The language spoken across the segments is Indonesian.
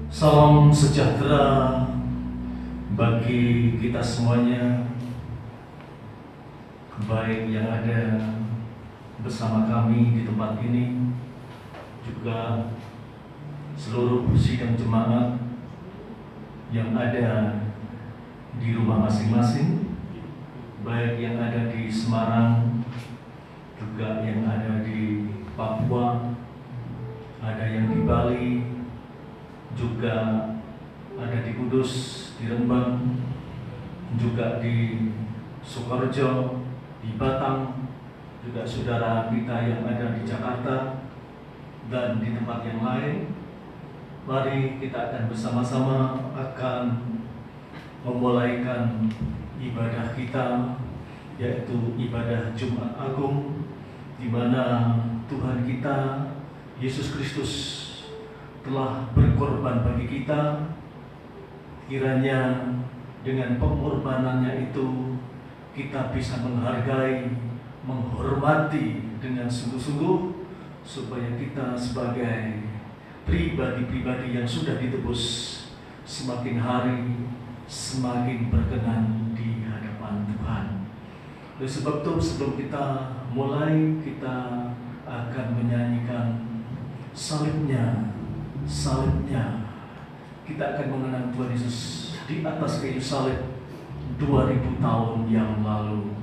Salam sejahtera bagi kita semuanya, baik yang ada bersama kami di tempat ini, juga seluruh sidang jemaat yang ada di rumah masing-masing, baik yang ada di Semarang, juga yang ada di Papua, ada yang di Bali, juga ada di Kudus, di Rembang, juga di Sukoharjo, di Batang, juga saudara kita yang ada di Jakarta dan di tempat yang lain. Mari kita akan bersama-sama akan memulaikan ibadah kita, yaitu ibadah Jumat Agung, di mana Tuhan kita Yesus Kristus telah berkorban bagi kita. Kiranya dengan pengorbanannya itu kita bisa menghargai, menghormati dengan sungguh-sungguh, supaya kita sebagai pribadi-pribadi yang sudah ditebus semakin hari semakin berkenan di hadapan Tuhan. Oleh sebab itu, sebelum kita mulai, kita akan menyanyikan salibnya. Kita akan mengenang Tuhan Yesus di atas kayu salib 2000 tahun yang lalu.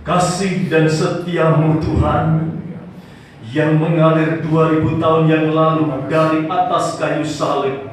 Kasih dan setiamu Tuhan, yang mengalir 2000 tahun yang lalu dari atas kayu salib,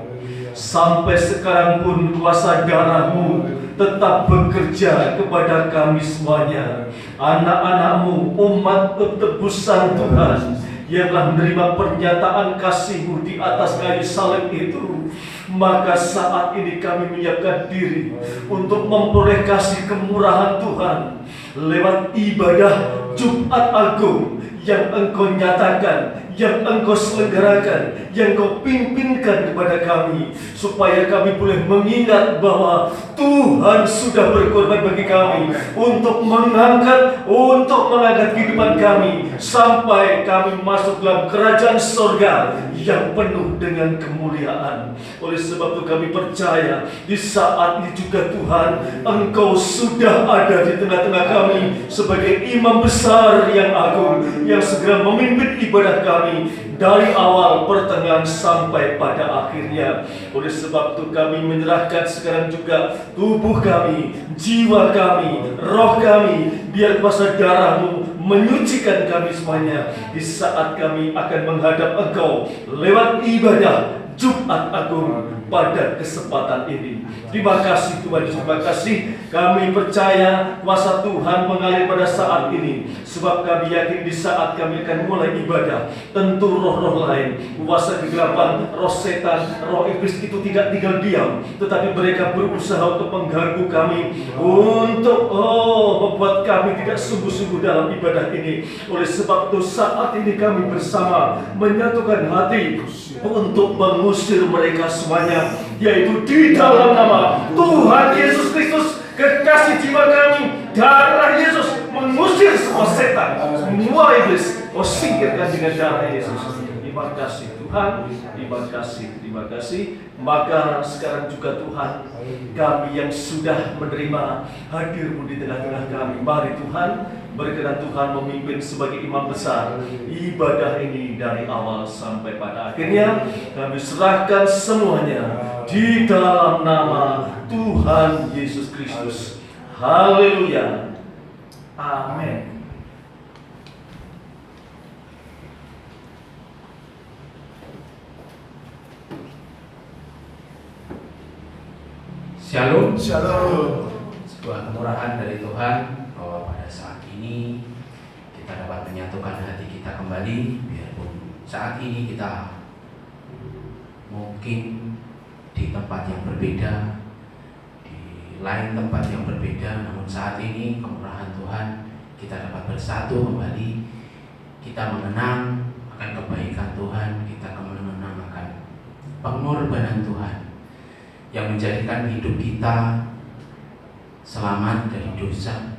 sampai sekarang pun kuasa darah-Mu tetap bekerja kepada kami semuanya, anak-anak-Mu, umat tebusan Tuhan, yang telah menerima pernyataan kasih-Mu di atas kayu salib itu. Maka saat ini kami menyiapkan diri untuk memperoleh kasih kemurahan Tuhan lewat ibadah Jumat Agung yang Engkau nyatakan, yang Engkau selenggarakan, yang Kau pimpinkan kepada kami, supaya kami boleh mengingat bahwa Tuhan sudah berkorban bagi kami untuk mengangkat kehidupan kami sampai kami masuk dalam kerajaan sorga yang penuh dengan kemuliaan. Oleh sebab itu kami percaya di saat ini juga Tuhan, Engkau sudah ada di tengah-tengah kami sebagai imam besar yang agung, yang segera memimpin ibadah kami dari awal, pertengahan sampai pada akhirnya. Oleh sebab itu kami menyerahkan sekarang juga tubuh kami, jiwa kami, roh kami, biar kuasa darah-Mu menyucikan kami semuanya di saat kami akan menghadap Engkau lewat ibadah Jumat Agung pada kesempatan ini. Terima kasih Tuhan, terima kasih. Kami percaya kuasa Tuhan mengalir pada saat ini, sebab kami yakin di saat kami akan mulai ibadah, tentu roh-roh lain, kuasa kegelapan, roh setan, roh iblis itu tidak tinggal diam, tetapi mereka berusaha untuk mengganggu kami, untuk membuat kami tidak sungguh-sungguh dalam ibadah ini. Oleh sebab itu saat ini kami bersama menyatukan hati untuk mengusir mereka semuanya, yaitu di dalam nama Tuhan Yesus Kristus, kekasih jiwa kami, darah Yesus mengusir semua setan, semua iblis, Kau singkirkan dengan darah Yesus. Terima kasih Tuhan, terima kasih. Maka sekarang juga Tuhan, kami yang sudah menerima hadir-Mu di tengah-tengah kami, mari Tuhan, berkenan Tuhan memimpin sebagai imam besar ibadah ini dari awal sampai pada akhirnya. Kami serahkan semuanya di dalam nama Tuhan Yesus Kristus. Haleluya. Amin. Shalom. Shalom. Sebuah kemurahan dari Tuhan bahwa pada saat ini kita dapat menyatukan hati kita kembali, biarpun saat ini kita mungkin di tempat yang berbeda, di lain tempat yang berbeda, namun saat ini kemurahan Tuhan kita dapat bersatu kembali. Kita mengenang akan kebaikan Tuhan, kita mengenang akan pengorbanan Tuhan yang menjadikan hidup kita selamat dari dosa.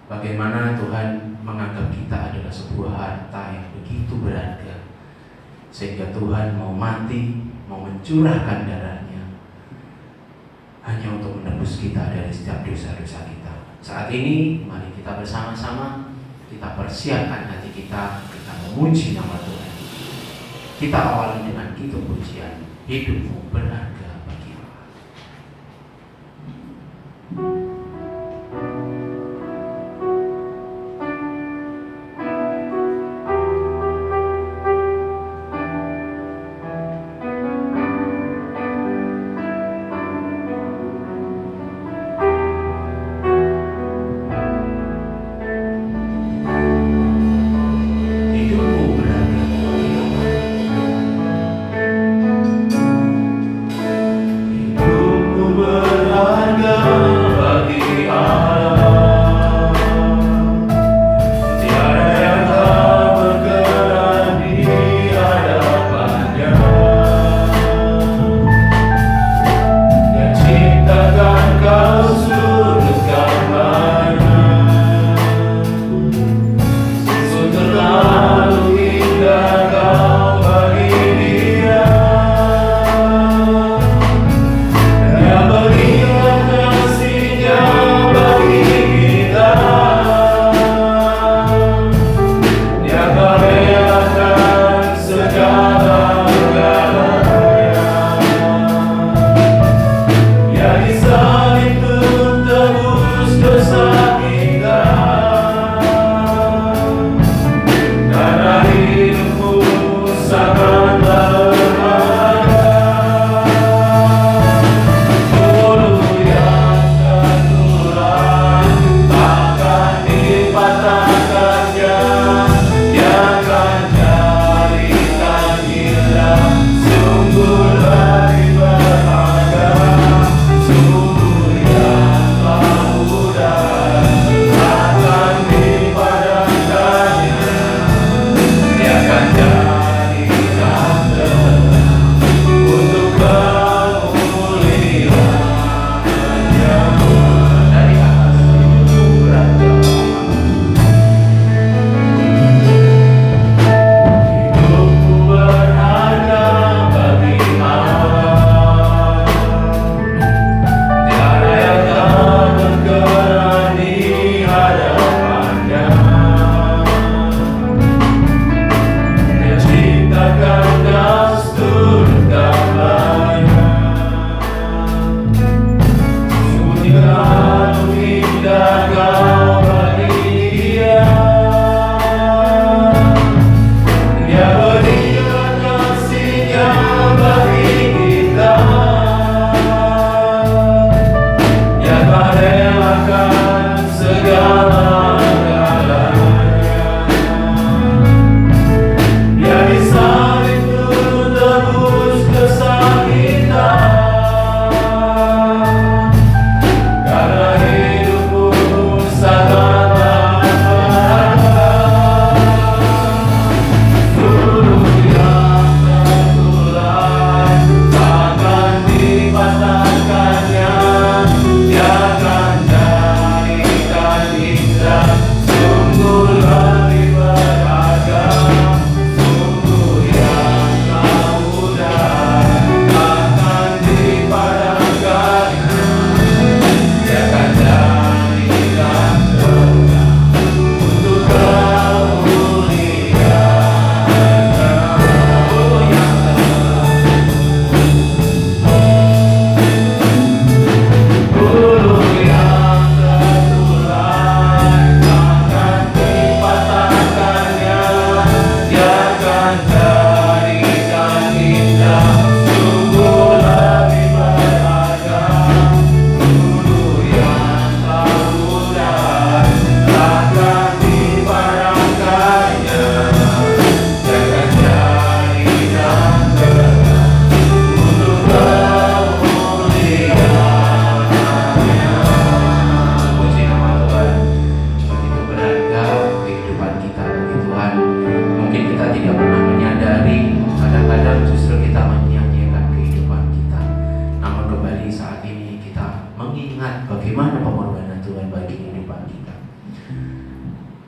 Bagaimana Tuhan menganggap kita adalah sebuah harta yang begitu berharga, sehingga Tuhan mau mati, mau mencurahkan darahnya hanya untuk menebus kita dari setiap dosa-dosa kita. Saat ini mari kita bersama-sama kita persiapkan hati kita, kita memuji nama Tuhan. Kita awali dengan kitab pujian, hidupmu berharga.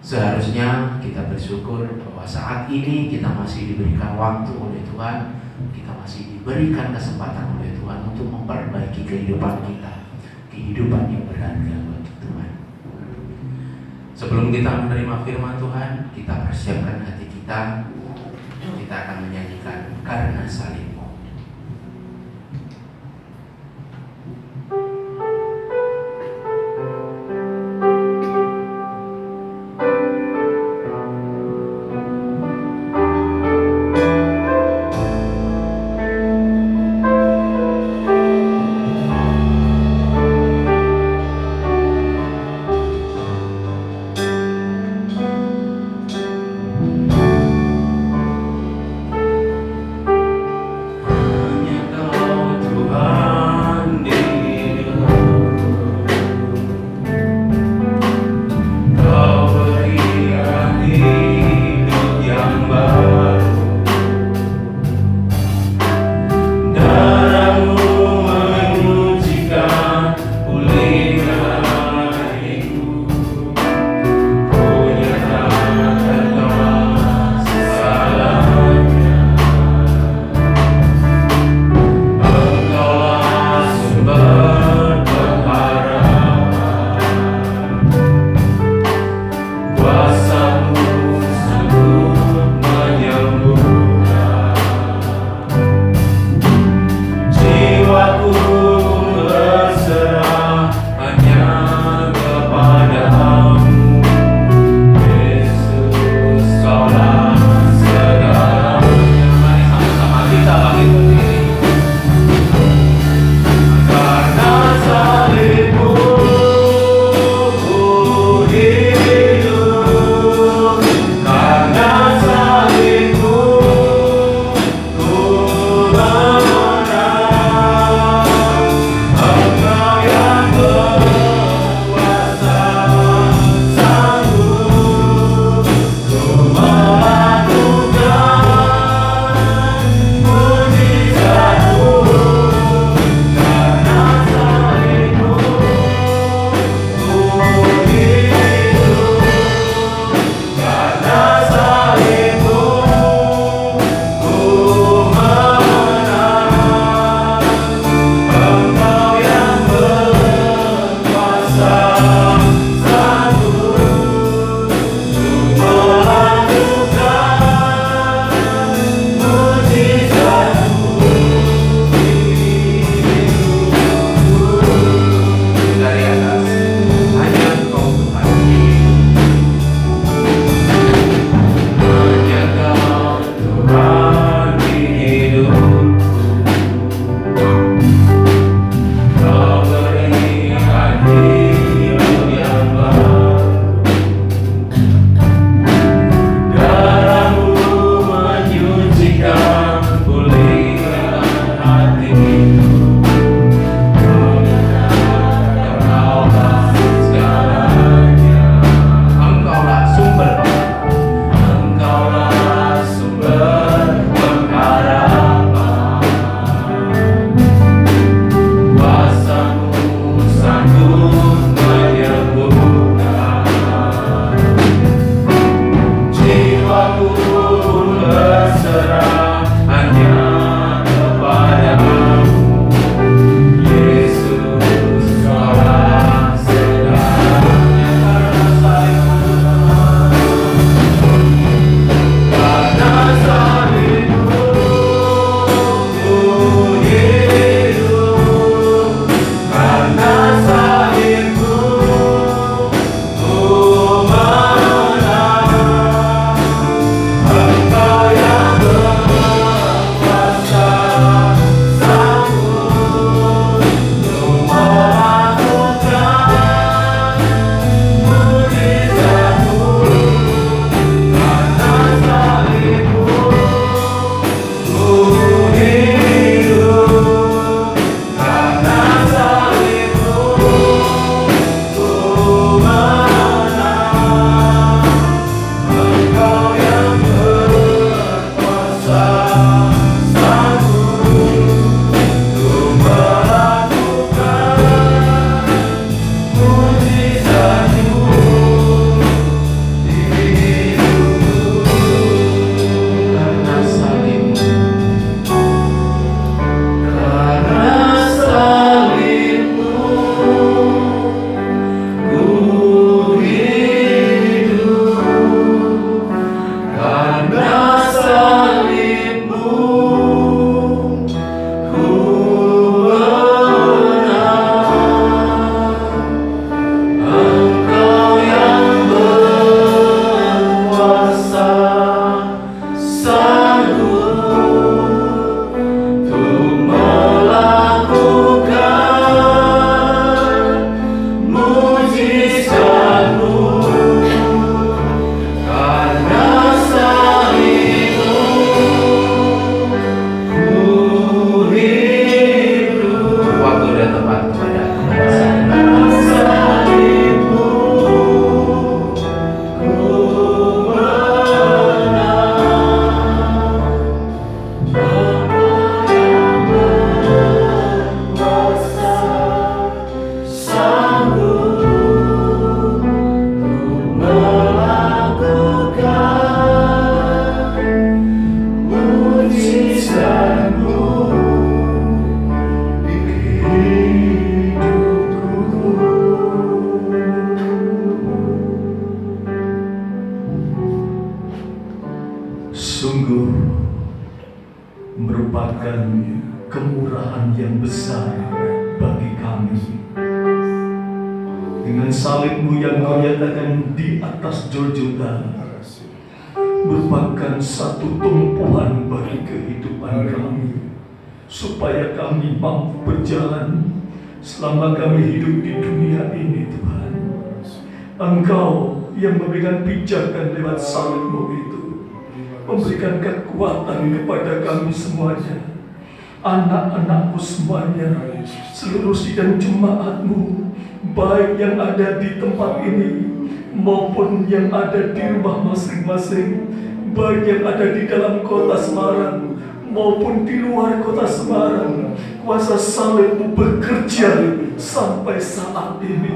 Seharusnya kita bersyukur bahwa saat ini kita masih diberikan waktu oleh Tuhan, kita masih diberikan kesempatan oleh Tuhan untuk memperbaiki kehidupan kita, kehidupan yang berharga bagi Tuhan. Sebelum kita menerima firman Tuhan, kita persiapkan hati kita. Kita akan menyanyikan Karena Salibmu. merupakan kemurahan yang besar bagi kami. Dengan salib-Mu yang Kau nyatakan di atas Golgota merupakan satu tumpuan bagi kehidupan kami, supaya kami mampu berjalan selama kami hidup di dunia ini. Tuhan, Engkau yang memberikan pijakan lewat salib-Mu itu, memberikan kekuatan kepada kami semuanya, anak-anak-Mu semuanya, seluruh sidang jemaat-Mu, baik yang ada di tempat ini maupun yang ada di rumah masing-masing, baik yang ada di dalam kota Semarang maupun di luar kota Semarang. Kuasa salib-Mu bekerja sampai saat ini.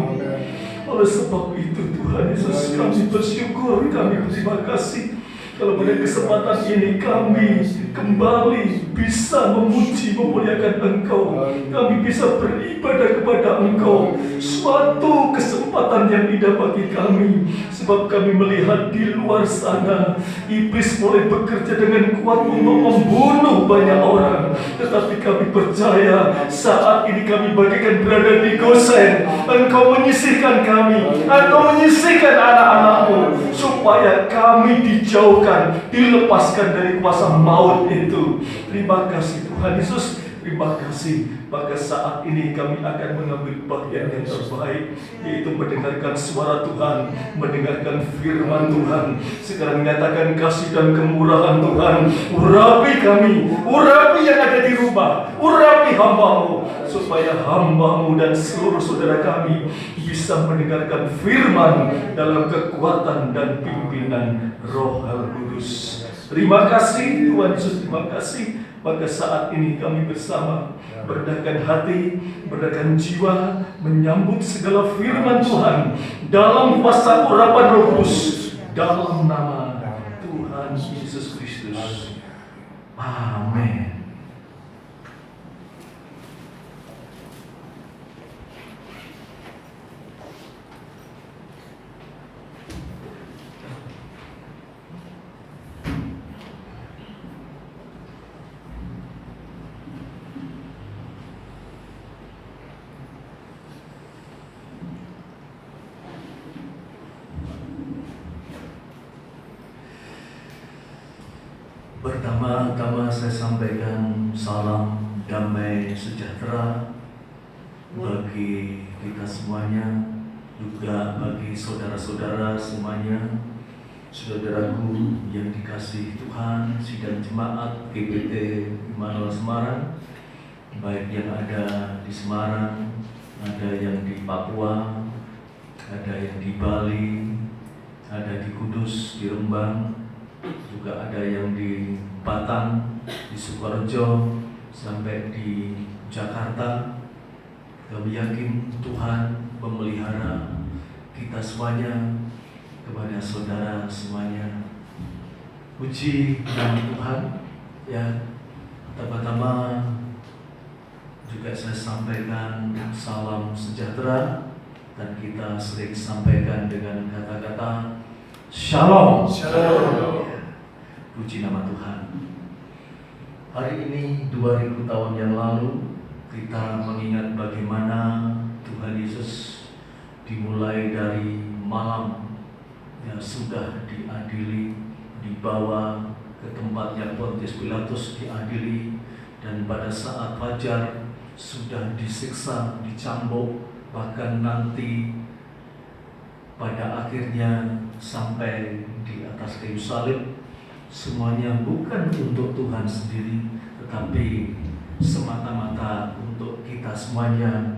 Oleh sebab itu Tuhan Yesus, kami bersyukur, kami berterima kasih kalau pada kesempatan ini kami kembali bisa memuji, memuliakan Engkau. Kami bisa beribadah kepada Engkau. Suatu kesempatan yang indah bagi kami, sebab kami melihat di luar sana iblis mulai bekerja dengan kuat untuk membunuh banyak orang. Tetapi kami percaya saat ini kami bagaikan berada di Gosen. Engkau menyisihkan kami, Engkau menyisihkan anak-anak-Mu, supaya kami dijauhkan, dilepaskan dari kuasa maut itu. Terima kasih Tuhan Yesus, terima kasih. Maka saat ini kami akan mengambil bagian yang terbaik, yaitu mendengarkan suara Tuhan, mendengarkan firman Tuhan. Sekarang nyatakan kasih dan kemurahan Tuhan, urapi kami, urapi yang ada di rumah, urapi hamba-Mu, supaya hamba-Mu dan seluruh saudara kami bisa mendengarkan firman dalam kekuatan dan pimpinan Roh Kudus. Terima kasih Tuhan Yesus, terima kasih. Maka saat ini kami bersama berdahkan hati, berdahkan jiwa, menyambut segala firman Tuhan dalam kuasa urapan Roh Kudus, dalam nama Tuhan Yesus Kristus. Amin. Pertama-tama saya sampaikan salam damai sejahtera bagi kita semuanya, juga bagi saudara-saudara semuanya, saudaraku yang dikasihi Tuhan, sidang jemaat GBT Immanuel Semarang, baik yang ada di Semarang, ada yang di Papua, ada yang di Bali, ada di Kudus, di Rembang, juga ada yang di Batang, di Sukoharjo, sampai di Jakarta. Kami yakin Tuhan memelihara kita semuanya, kepada saudara semuanya. Puji nama Tuhan. Ya, pertama-tama juga saya sampaikan salam sejahtera, dan kita sering sampaikan dengan kata-kata Shalom. Shalom. Puji nama Tuhan. Hari ini 2000 tahun yang lalu kita mengingat bagaimana Tuhan Yesus dimulai dari malam yang sudah diadili, dibawa ke tempatnya Pontius Pilatus diadili, dan pada saat fajar sudah disiksa, dicambuk, bahkan nanti pada akhirnya sampai di atas kayu salib. Semuanya bukan untuk Tuhan sendiri, tetapi semata-mata untuk kita semuanya,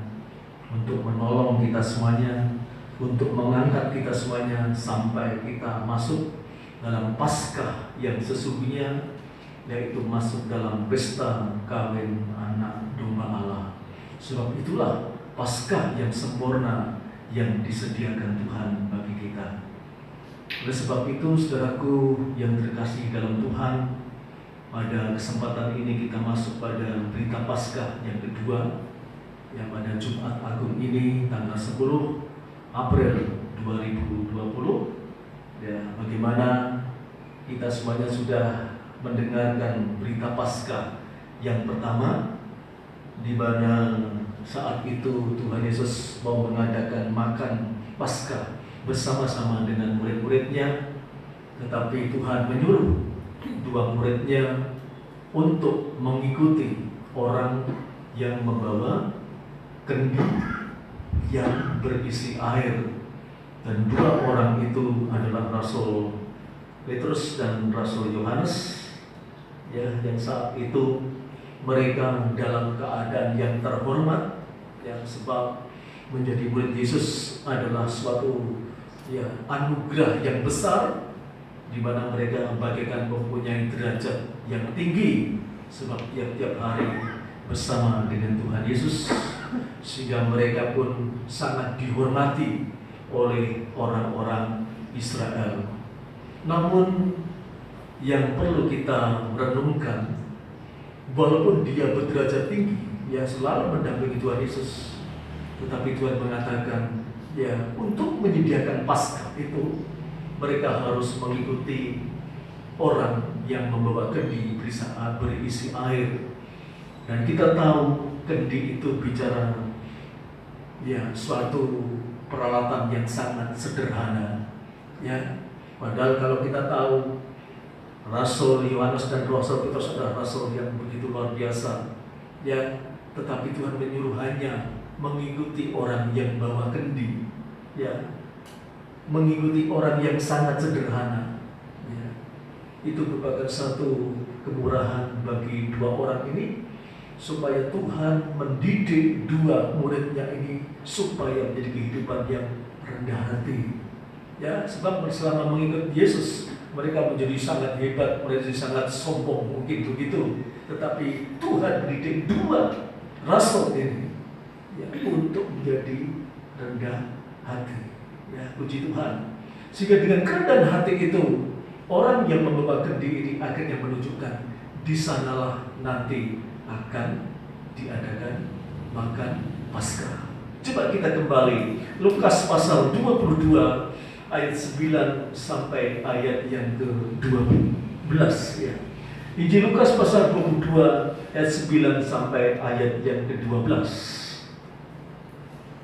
untuk menolong kita semuanya, untuk mengangkat kita semuanya sampai kita masuk dalam Paskah yang sesungguhnya, yaitu masuk dalam pesta kawin anak domba Allah. Sebab itulah Paskah yang sempurna yang disediakan Tuhan bagi kita. Oleh sebab itu, saudaraku yang terkasih dalam Tuhan, pada kesempatan ini kita masuk pada berita Paskah yang kedua, yang pada Jumat Agung ini tanggal 10 April 2020. Ya, bagaimana kita semuanya sudah mendengarkan berita Paskah Yang pertama, di mana saat itu Tuhan Yesus mau mengadakan makan Paskah bersama-sama dengan murid-muridnya, tetapi Tuhan menyuruh dua muridnya untuk mengikuti orang yang membawa kendi yang berisi air, dan dua orang itu adalah Rasul Petrus dan Rasul Yohanes, ya, yang saat itu mereka dalam keadaan yang terhormat, ya, sebab menjadi murid Yesus adalah suatu, ya, anugerah yang besar, di mana mereka bagaikan mempunyai derajat yang tinggi sebab tiap-tiap hari bersama dengan Tuhan Yesus, sehingga mereka pun sangat dihormati oleh orang-orang Israel. Namun yang perlu kita renungkan, walaupun dia berderajat tinggi, ya, selalu mendampingi Tuhan Yesus, tetapi Tuhan mengatakan, ya, untuk menyediakan Paskah itu mereka harus mengikuti orang yang membawa kendi berisi air. Dan kita tahu kendi itu bicara, ya, suatu peralatan yang sangat sederhana, ya. Padahal kalau kita tahu Rasul Yohanes dan Rasul Petrus adalah rasul yang begitu luar biasa, ya, tetapi Tuhan menyuruh hanya mengikuti orang yang bawa kendi, ya, mengikuti orang yang sangat sederhana, ya. Itu merupakan satu kemurahan bagi dua orang ini, supaya Tuhan mendidik dua muridnya ini supaya menjadi kehidupan yang rendah hati, ya. Sebab selama mengikut Yesus mereka menjadi sangat hebat, mereka menjadi sangat sombong, mungkin begitu. Tetapi Tuhan mendidik dua rasul ini, ya, untuk menjadi rendah hati, ya, puji Tuhan. Sehingga dengan kerendahan hati itu, orang yang membawa kendi ini akhirnya menunjukkan di sanalah nanti akan diadakan makan Paskah. Coba kita kembali Lukas pasal 22 ayat 9 sampai ayat yang ke-12, ya. Injil Lukas pasal 22 ayat 9 sampai ayat yang ke-12.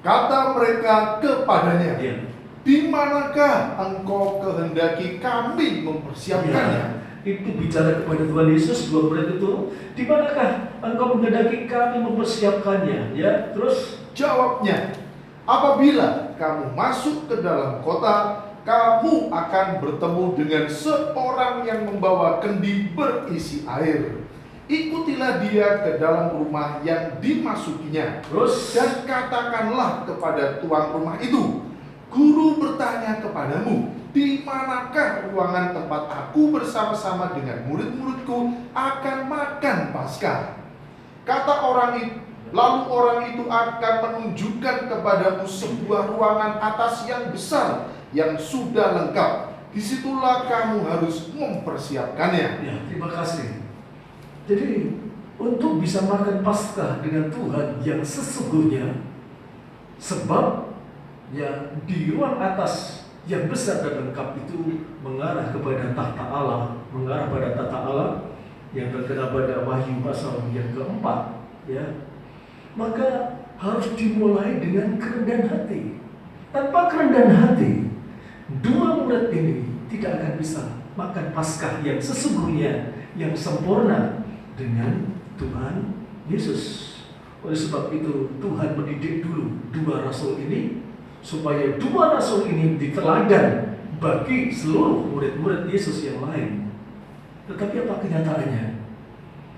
Kata mereka kepadanya, Ya. di manakah engkau kehendaki kami mempersiapkannya? Ya, itu bicara kepada Tuhan Yesus, dua murid itu, di manakah engkau menghendaki kami mempersiapkannya? Ya, terus Jawabnya, apabila kamu masuk ke dalam kota, kamu akan bertemu dengan seorang yang membawa kendi berisi air. Ikutilah dia ke dalam rumah yang dimasukinya. Terus Dan katakanlah kepada tuan rumah itu, Guru bertanya kepadamu, di manakah ruangan tempat aku bersama-sama dengan murid-muridku akan makan Paskah? Kata orang itu, lalu orang itu akan menunjukkan kepadamu sebuah ruangan atas yang besar yang sudah lengkap. Disitulah kamu harus mempersiapkannya. ya, terima kasih. Jadi untuk bisa makan Paskah dengan Tuhan yang sesungguhnya, sebab, ya, di ruang atas yang besar dan lengkap itu mengarah kepada tahta Allah, mengarah pada tahta Allah yang terkena pada Wahyu pasal yang keempat, ya. Maka harus dimulai dengan kerendahan hati. Tanpa kerendahan hati, dua murid ini tidak akan bisa makan Paskah yang sesungguhnya, yang sempurna dengan Tuhan Yesus. Oleh sebab itu Tuhan mendidik dulu dua rasul ini, supaya dua rasul ini diteladan bagi seluruh murid-murid Yesus yang lain. Tetapi apa kenyataannya?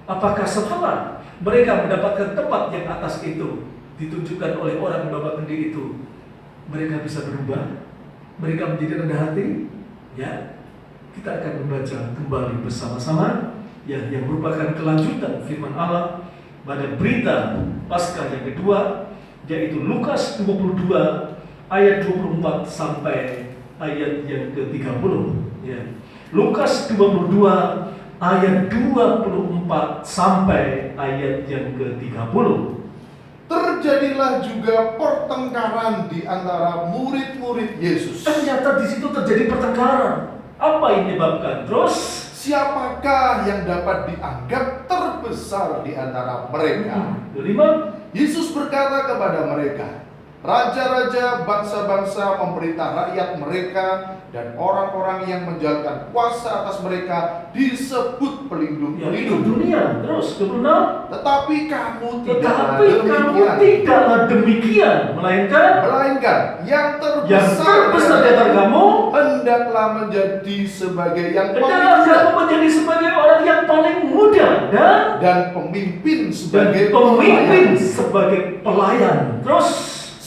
Apakah setelah mereka mendapatkan tempat yang atas itu, ditunjukkan oleh orang yang membawa kendi itu, mereka bisa berubah? Mereka menjadi rendah hati? Ya, kita akan membaca kembali bersama-sama, ya, yang merupakan kelanjutan firman Allah pada berita Paskah yang kedua, yaitu Lukas 22 ayat 24 sampai ayat yang ke-30, ya. Lukas 22 ayat 24 sampai ayat yang ke-30. Terjadilah juga pertengkaran di antara murid-murid Yesus. Ternyata di situ terjadi pertengkaran. Apa yang menyebabkan? Terus siapakah yang dapat dianggap terbesar di antara mereka? Kelima, Yesus berkata kepada mereka, raja-raja bangsa-bangsa memerintah rakyat mereka, dan orang-orang yang menjalankan kuasa atas mereka disebut yang itu pelindung-pelindung. dunia. Terus 26, Tetapi kamu tetapi kamu tidaklah demikian, melainkan yang yang terbesar di antara kamu hendaklah menjadi sebagai yang paling adalah muda, kamu menjadi sebagai orang yang paling muda dan pemimpin dan sebagai pemimpin pelayan. sebagai pelayan. Terus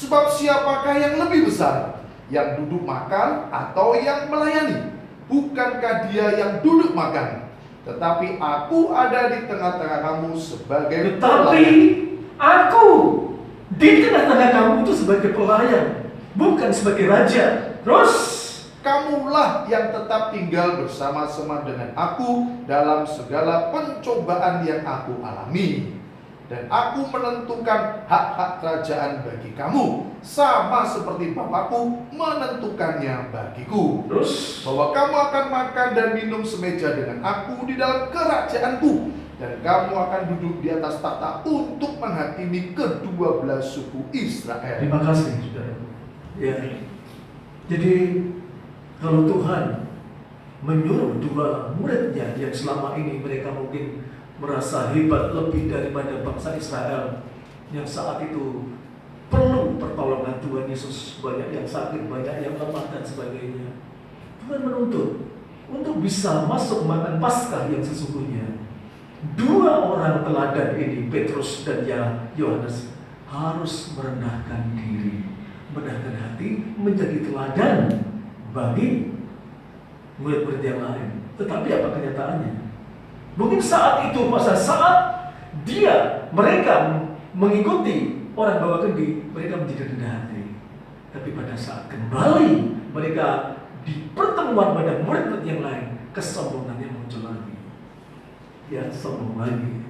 Sebab siapakah yang lebih besar, yang duduk makan atau yang melayani? Bukankah dia yang duduk makan? Tetapi aku ada di tengah-tengah kamu sebagai tetapi aku di tengah-tengah kamu itu sebagai pelayan, bukan sebagai raja. Terus kamulah yang tetap tinggal bersama-sama dengan aku dalam segala pencobaan yang aku alami. Dan aku menentukan hak-hak kerajaan bagi kamu, sama seperti Bapakku menentukannya bagiku. Terus Bahwa kamu akan makan dan minum semeja dengan aku di dalam kerajaanku, dan kamu akan duduk di atas tahta untuk menghakimi kedua belah suku Israel. terima kasih, saudara. Ya, jadi kalau Tuhan menyuruh dua muridnya yang selama ini mereka mungkin merasa hebat lebih daripada bangsa Israel yang saat itu perlu pertolongan Tuhan Yesus, banyak yang sakit, banyak yang lemah dan sebagainya. Tuhan menuntut untuk bisa masuk makan Paskah yang sesungguhnya. Dua orang teladan ini, Petrus dan Yohanes, harus merendahkan diri, merendahkan hati, menjadi teladan bagi murid-murid yang lain. Tetapi apa kenyataannya? Mungkin saat itu, pada saat mereka mengikuti orang bawa kendi, mereka menjadi rendah hati. Tapi pada saat kembali mereka di pertemuan pada murid-murid yang lain, kesombongannya muncul lagi. Ya, sombong lagi.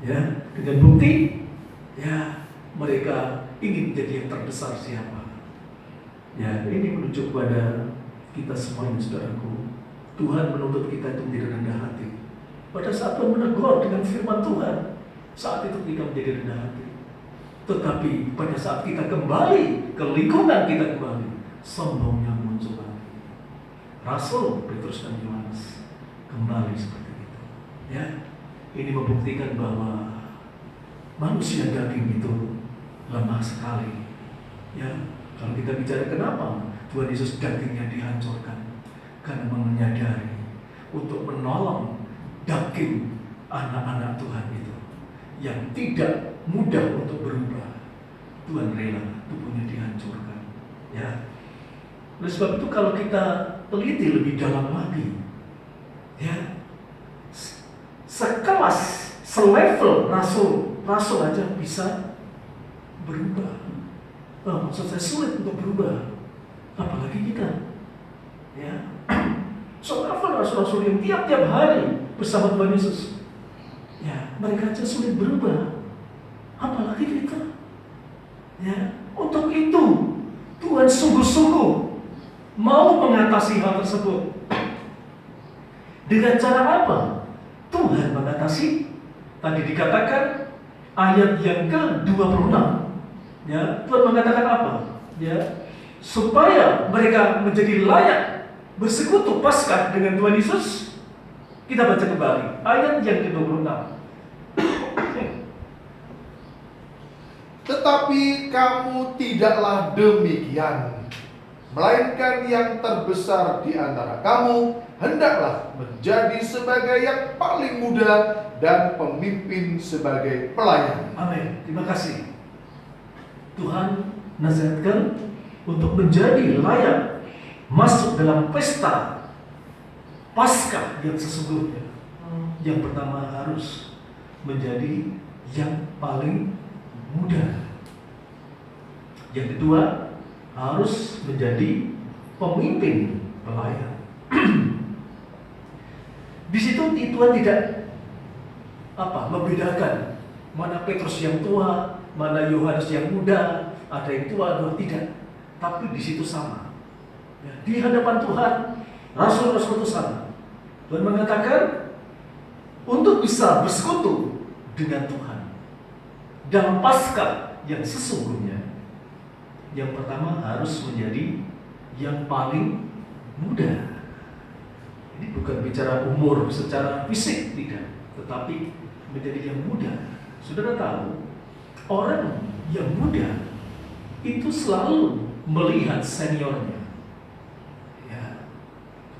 Ya, dengan bukti, ya mereka ingin menjadi yang terbesar siapa. Ya, ini menunjuk pada kita semuanya, saudaraku. Tuhan menuntut kita itu menjadi rendah hati. Pada saat Tuhan menegur dengan firman Tuhan, saat itu kita menjadi rendah hati. Tetapi pada saat kita kembali ke lingkungan kita kembali, sombongnya muncul lagi. Rasul Petrus dan Yohanes kembali seperti itu. Ya, ini membuktikan bahwa manusia daging itu lemah sekali. Ya, kalau kita bicara kenapa Tuhan Yesus dagingnya dihancurkan, karena menyadari untuk menolong daging anak-anak Tuhan itu yang tidak mudah untuk berubah, Tuhan rela tubuhnya dihancurkan. Ya, oleh sebab itu kalau kita teliti lebih dalam lagi, ya, sekelas, selevel rasul aja bisa berubah. Maksud saya sulit untuk berubah, apalagi kita. Ya, selevel rasul-rasul yang tiap-tiap hari bersama Tuhan Yesus, ya mereka aja sulit berubah, apalagi kita. Ya, untuk itu Tuhan sungguh-sungguh mau mengatasi hal tersebut. Dengan cara apa Tuhan mengatasi? Tadi dikatakan ayat yang ke-26, ya, Tuhan mengatakan apa? Ya, supaya mereka menjadi layak bersekutu Paskah dengan Tuhan Yesus. Kita baca kembali ayat yang ke-26. Tetapi kamu tidaklah demikian, melainkan yang terbesar di antara kamu hendaklah menjadi sebagai yang paling muda dan pemimpin sebagai pelayan. Amin. Terima kasih. Tuhan nasihatkan untuk menjadi layak masuk dalam pesta Paskah yang sesungguhnya. Yang pertama harus menjadi yang paling muda. Yang kedua harus menjadi pemimpin pelayan. Di situ Tuhan tidak membedakan mana Petrus yang tua, mana Yohanes yang muda, ada yang tua, ada tidak. Tapi di situ sama. Ya, di hadapan Tuhan, rasul-rasul itu sama. Tuhan mengatakan untuk bisa bersekutu dengan Tuhan dalam Paskah yang sesungguhnya, yang pertama harus menjadi yang paling muda. Ini bukan bicara umur secara fisik, tidak, tetapi menjadi yang muda. Saudara tahu, orang yang muda itu selalu melihat seniornya. Ya.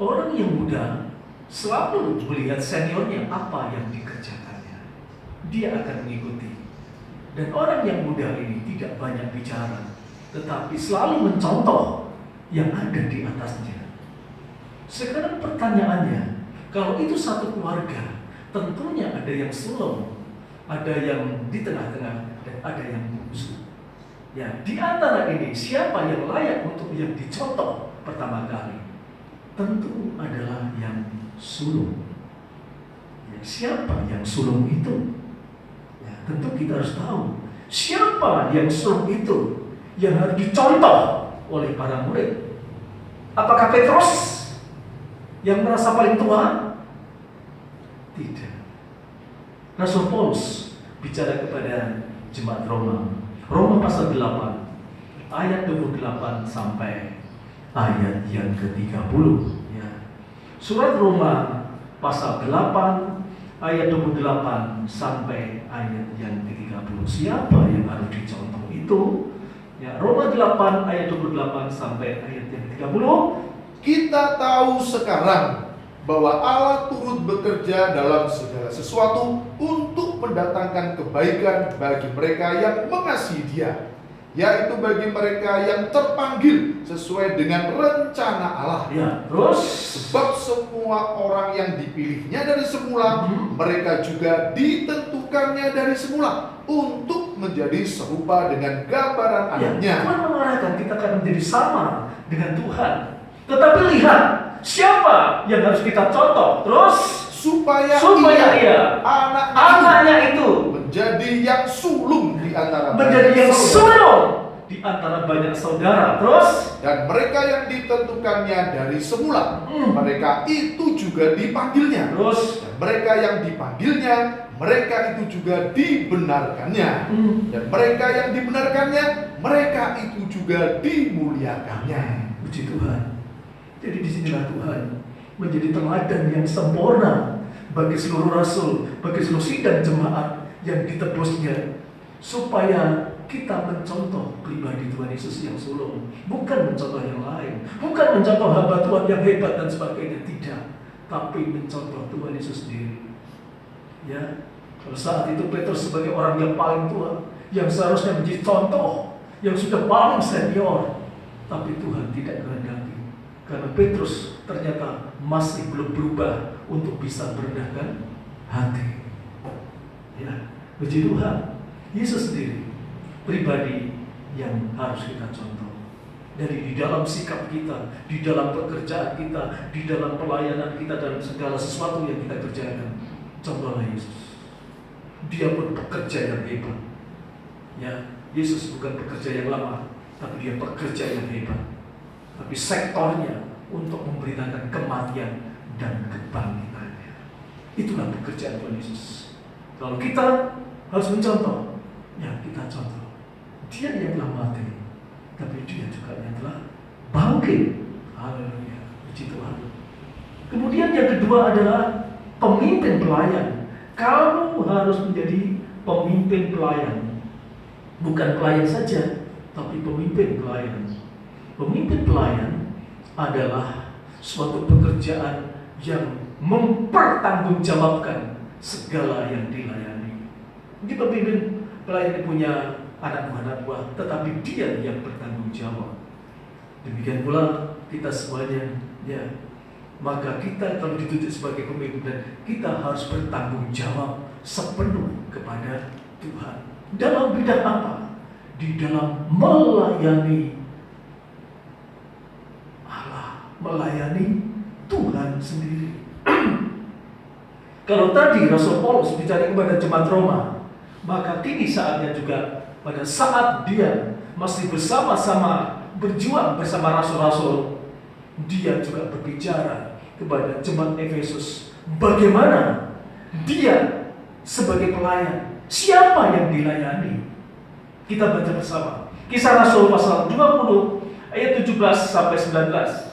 Orang yang muda selalu melihat seniornya apa yang dikerjakannya. Dia akan mengikuti. Dan orang yang muda ini tidak banyak bicara, tetapi selalu mencontoh yang ada di atasnya. Sekarang pertanyaannya, kalau itu satu keluarga, tentunya ada yang sulung, ada yang di tengah-tengah, dan ada yang bungsu. Ya, di antara ini siapa yang layak untuk yang dicontoh pertama kali? Tentu adalah yang sulung. Ya, siapa yang sulung itu? Ya, tentu kita harus tahu siapa yang sulung itu yang harus dicontoh oleh para murid. Apakah Petrus yang merasa paling tua? Tidak. Rasul Paulus bicara kepada jemaat Roma. Roma pasal 8 ayat 28 sampai ayat yang ke-30 ya. Surat Roma pasal 8 ayat 28 sampai ayat yang ke-30. Siapa yang harus dicontoh itu? Ya, Roma 8 ayat 28 sampai ayat yang ke-30. Kita tahu sekarang bahwa Allah turut bekerja dalam segala sesuatu untuk mendatangkan kebaikan bagi mereka yang mengasihi Dia, yaitu bagi mereka yang terpanggil sesuai dengan rencana Allah. Ya, terus Sebab semua orang yang dipilihnya dari semula, mereka juga ditentukannya dari semula untuk menjadi serupa dengan gambaran anaknya. Tuhan mengarahkan kita akan menjadi sama dengan Tuhan. Tetapi lihat, siapa yang harus kita contoh? Terus supaya ia anaknya itu menjadi yang sulung di antara menjadi banyak yang saudara. sulung di antara banyak saudara. Terus Dan mereka yang ditentukannya dari semula, mereka itu juga dipanggilnya. Terus Dan mereka yang dipanggilnya, mereka itu juga dibenarkannya. Dan mereka yang dibenarkannya, mereka itu juga dimuliakannya. Puji Tuhan. Jadi disinilah Tuhan menjadi teladan yang sempurna bagi seluruh rasul, bagi seluruh sidang jemaat yang ditebusnya, supaya kita mencontoh pribadi Tuhan Yesus yang sulung, bukan mencontoh yang lain, bukan mencontoh hamba Tuhan yang hebat dan sebagainya, tidak, tapi mencontoh Tuhan Yesus sendiri. Ya, kalau saat itu Petrus sebagai orang yang paling tua, yang seharusnya menjadi contoh, yang sudah paling senior, tapi Tuhan tidak kehendaki. Karena Petrus ternyata masih belum berubah untuk bisa merendahkan hati. Ya, puji Tuhan. Yesus sendiri pribadi yang harus kita contoh. Dari di dalam sikap kita, di dalam pekerjaan kita, di dalam pelayanan kita, dalam segala sesuatu yang kita kerjakan, contohlah Yesus. Dia pun pekerja yang hebat. Ya, Yesus bukan pekerja yang lama, tapi dia pekerja yang hebat. Tapi sektornya untuk memberitakan kematian dan kebangkitannya. Itulah pekerjaan Tuhan Yesus. Kalau kita harus mencontoh, ya kita contoh. Dia yang telah mati, tapi dia juga yang telah bangkit. Haleluya, puji Tuhan. Kemudian yang kedua adalah pemimpin pelayan. Kamu harus menjadi pemimpin pelayan. Bukan pelayan saja, tapi pemimpin pelayan. Pemimpin pelayan adalah suatu pekerjaan yang mempertanggungjawabkan segala yang dilayani. Jadi pemimpin pelayan punya anak buah, tetapi dia yang bertanggung jawab. Demikian pula kita semuanya, ya. Maka kita kalau dituntut sebagai pemimpin, kita harus bertanggung jawab sepenuh kepada Tuhan. Dalam bidang apa? Di dalam melayani melayani Tuhan sendiri. Kalau tadi Rasul Paulus bicara kepada jemaat Roma, maka kini saatnya juga pada saat dia masih bersama-sama berjuang bersama rasul-rasul, dia juga berbicara kepada jemaat Efesus bagaimana dia sebagai pelayan, siapa yang dilayani. Kita baca bersama Kisah Rasul pasal 20 ayat 17 sampai 19.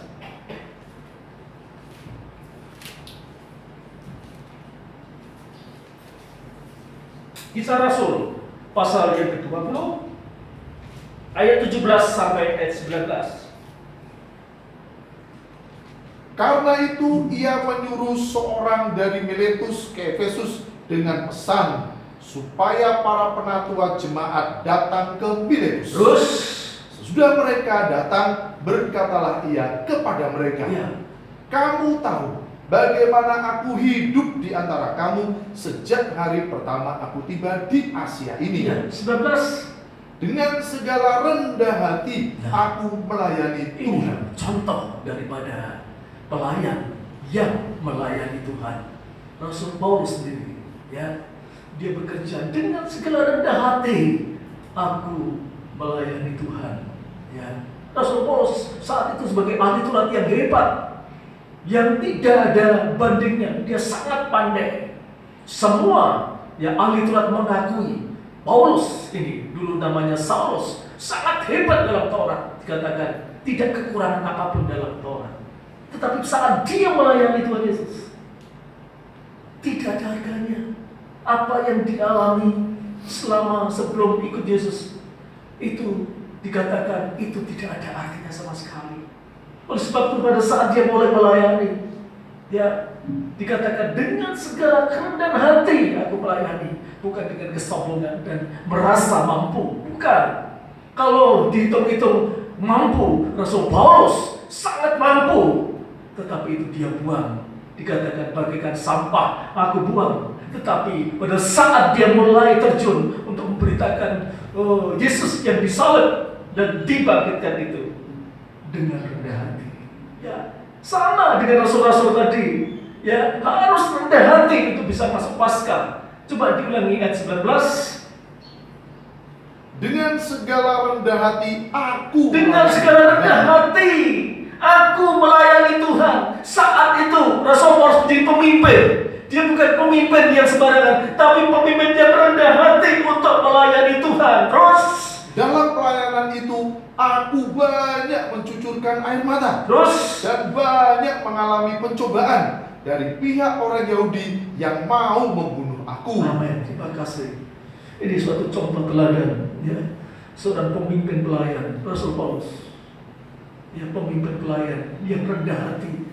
Kisah Rasul pasal yang ke-20 ayat 17 sampai ayat 19. Karena itu ia menyuruh seorang dari Miletus ke Efesus dengan pesan supaya para penatua jemaat datang ke Miletus. Terus Sesudah mereka datang, berkatalah ia kepada mereka, ya, kamu tahu bagaimana aku hidup di antara kamu sejak hari pertama aku tiba di Asia ini. ya, 19. Dengan segala rendah hati aku melayani Ini Tuhan. contoh daripada pelayan yang melayani Tuhan. Rasul Paulus sendiri, ya, dia bekerja dengan segala rendah hati. Aku melayani Tuhan. Ya, Rasul Paulus saat itu sebagai ahli Taurat yang hebat, yang tidak ada bandingnya. Dia sangat pandai. Semua ya ahli Taurat mengakui Paulus ini, dulu namanya Saulus, sangat hebat dalam Taurat. Dikatakan tidak kekurangan apapun dalam Taurat. Tetapi saat dia melayani Tuhan Yesus, tidak ada harganya. Apa yang dialami selama sebelum ikut Yesus, itu dikatakan itu tidak ada artinya sama sekali. Oleh sebab itu pada saat dia mulai melayani, ya, dikatakan dengan segala kerendahan hati aku melayani, bukan dengan kesombongan dan merasa mampu, bukan. Kalau dihitung-hitung mampu, Rasul Paulus sangat mampu. Tetapi itu dia buang. Dikatakan bagaikan sampah aku buang. Tetapi pada saat dia mulai terjun untuk memberitakan Yesus yang disalib dan dibangkitkan itu dengan rendah hati. Ya, sama dengan rasul-rasul tadi. Ya, harus rendah hati untuk bisa masuk Paskah. Coba diulangi ayat 19. Dengan segala rendah hati aku Dengan segala rendah hati aku melayani Tuhan. Saat itu Rasul Paulus menjadi pemimpin. Dia bukan pemimpin yang sembarangan, tapi pemimpin yang rendah hati untuk melayani Tuhan. Terus dalam pelayanan itu aku banyak mencucurkan air mata. Terus Dan banyak mengalami pencobaan dari pihak orang Yahudi yang mau membunuh aku. amin. Terima kasih. Ini suatu contoh teladan, ya. Seorang pemimpin pelayan, Rasul Paulus. Ya, pemimpin pelayan yang rendah hati,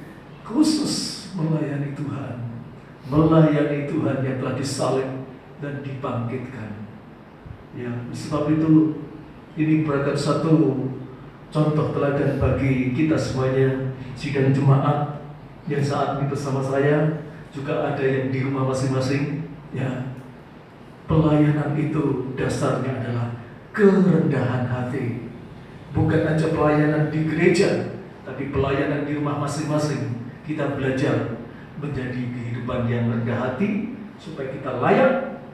khusus melayani Tuhan. Melayani Tuhan yang telah disalib dan dibangkitkan. Ya, sebab itu ini merupakan satu contoh teladan bagi kita semuanya, sidang jemaat yang saat ini bersama saya, juga ada yang di rumah masing-masing. Ya, pelayanan itu dasarnya adalah kerendahan hati. Bukan hanya pelayanan di gereja, tapi pelayanan di rumah masing-masing. Kita belajar menjadi kehidupan yang rendah hati, supaya kita layak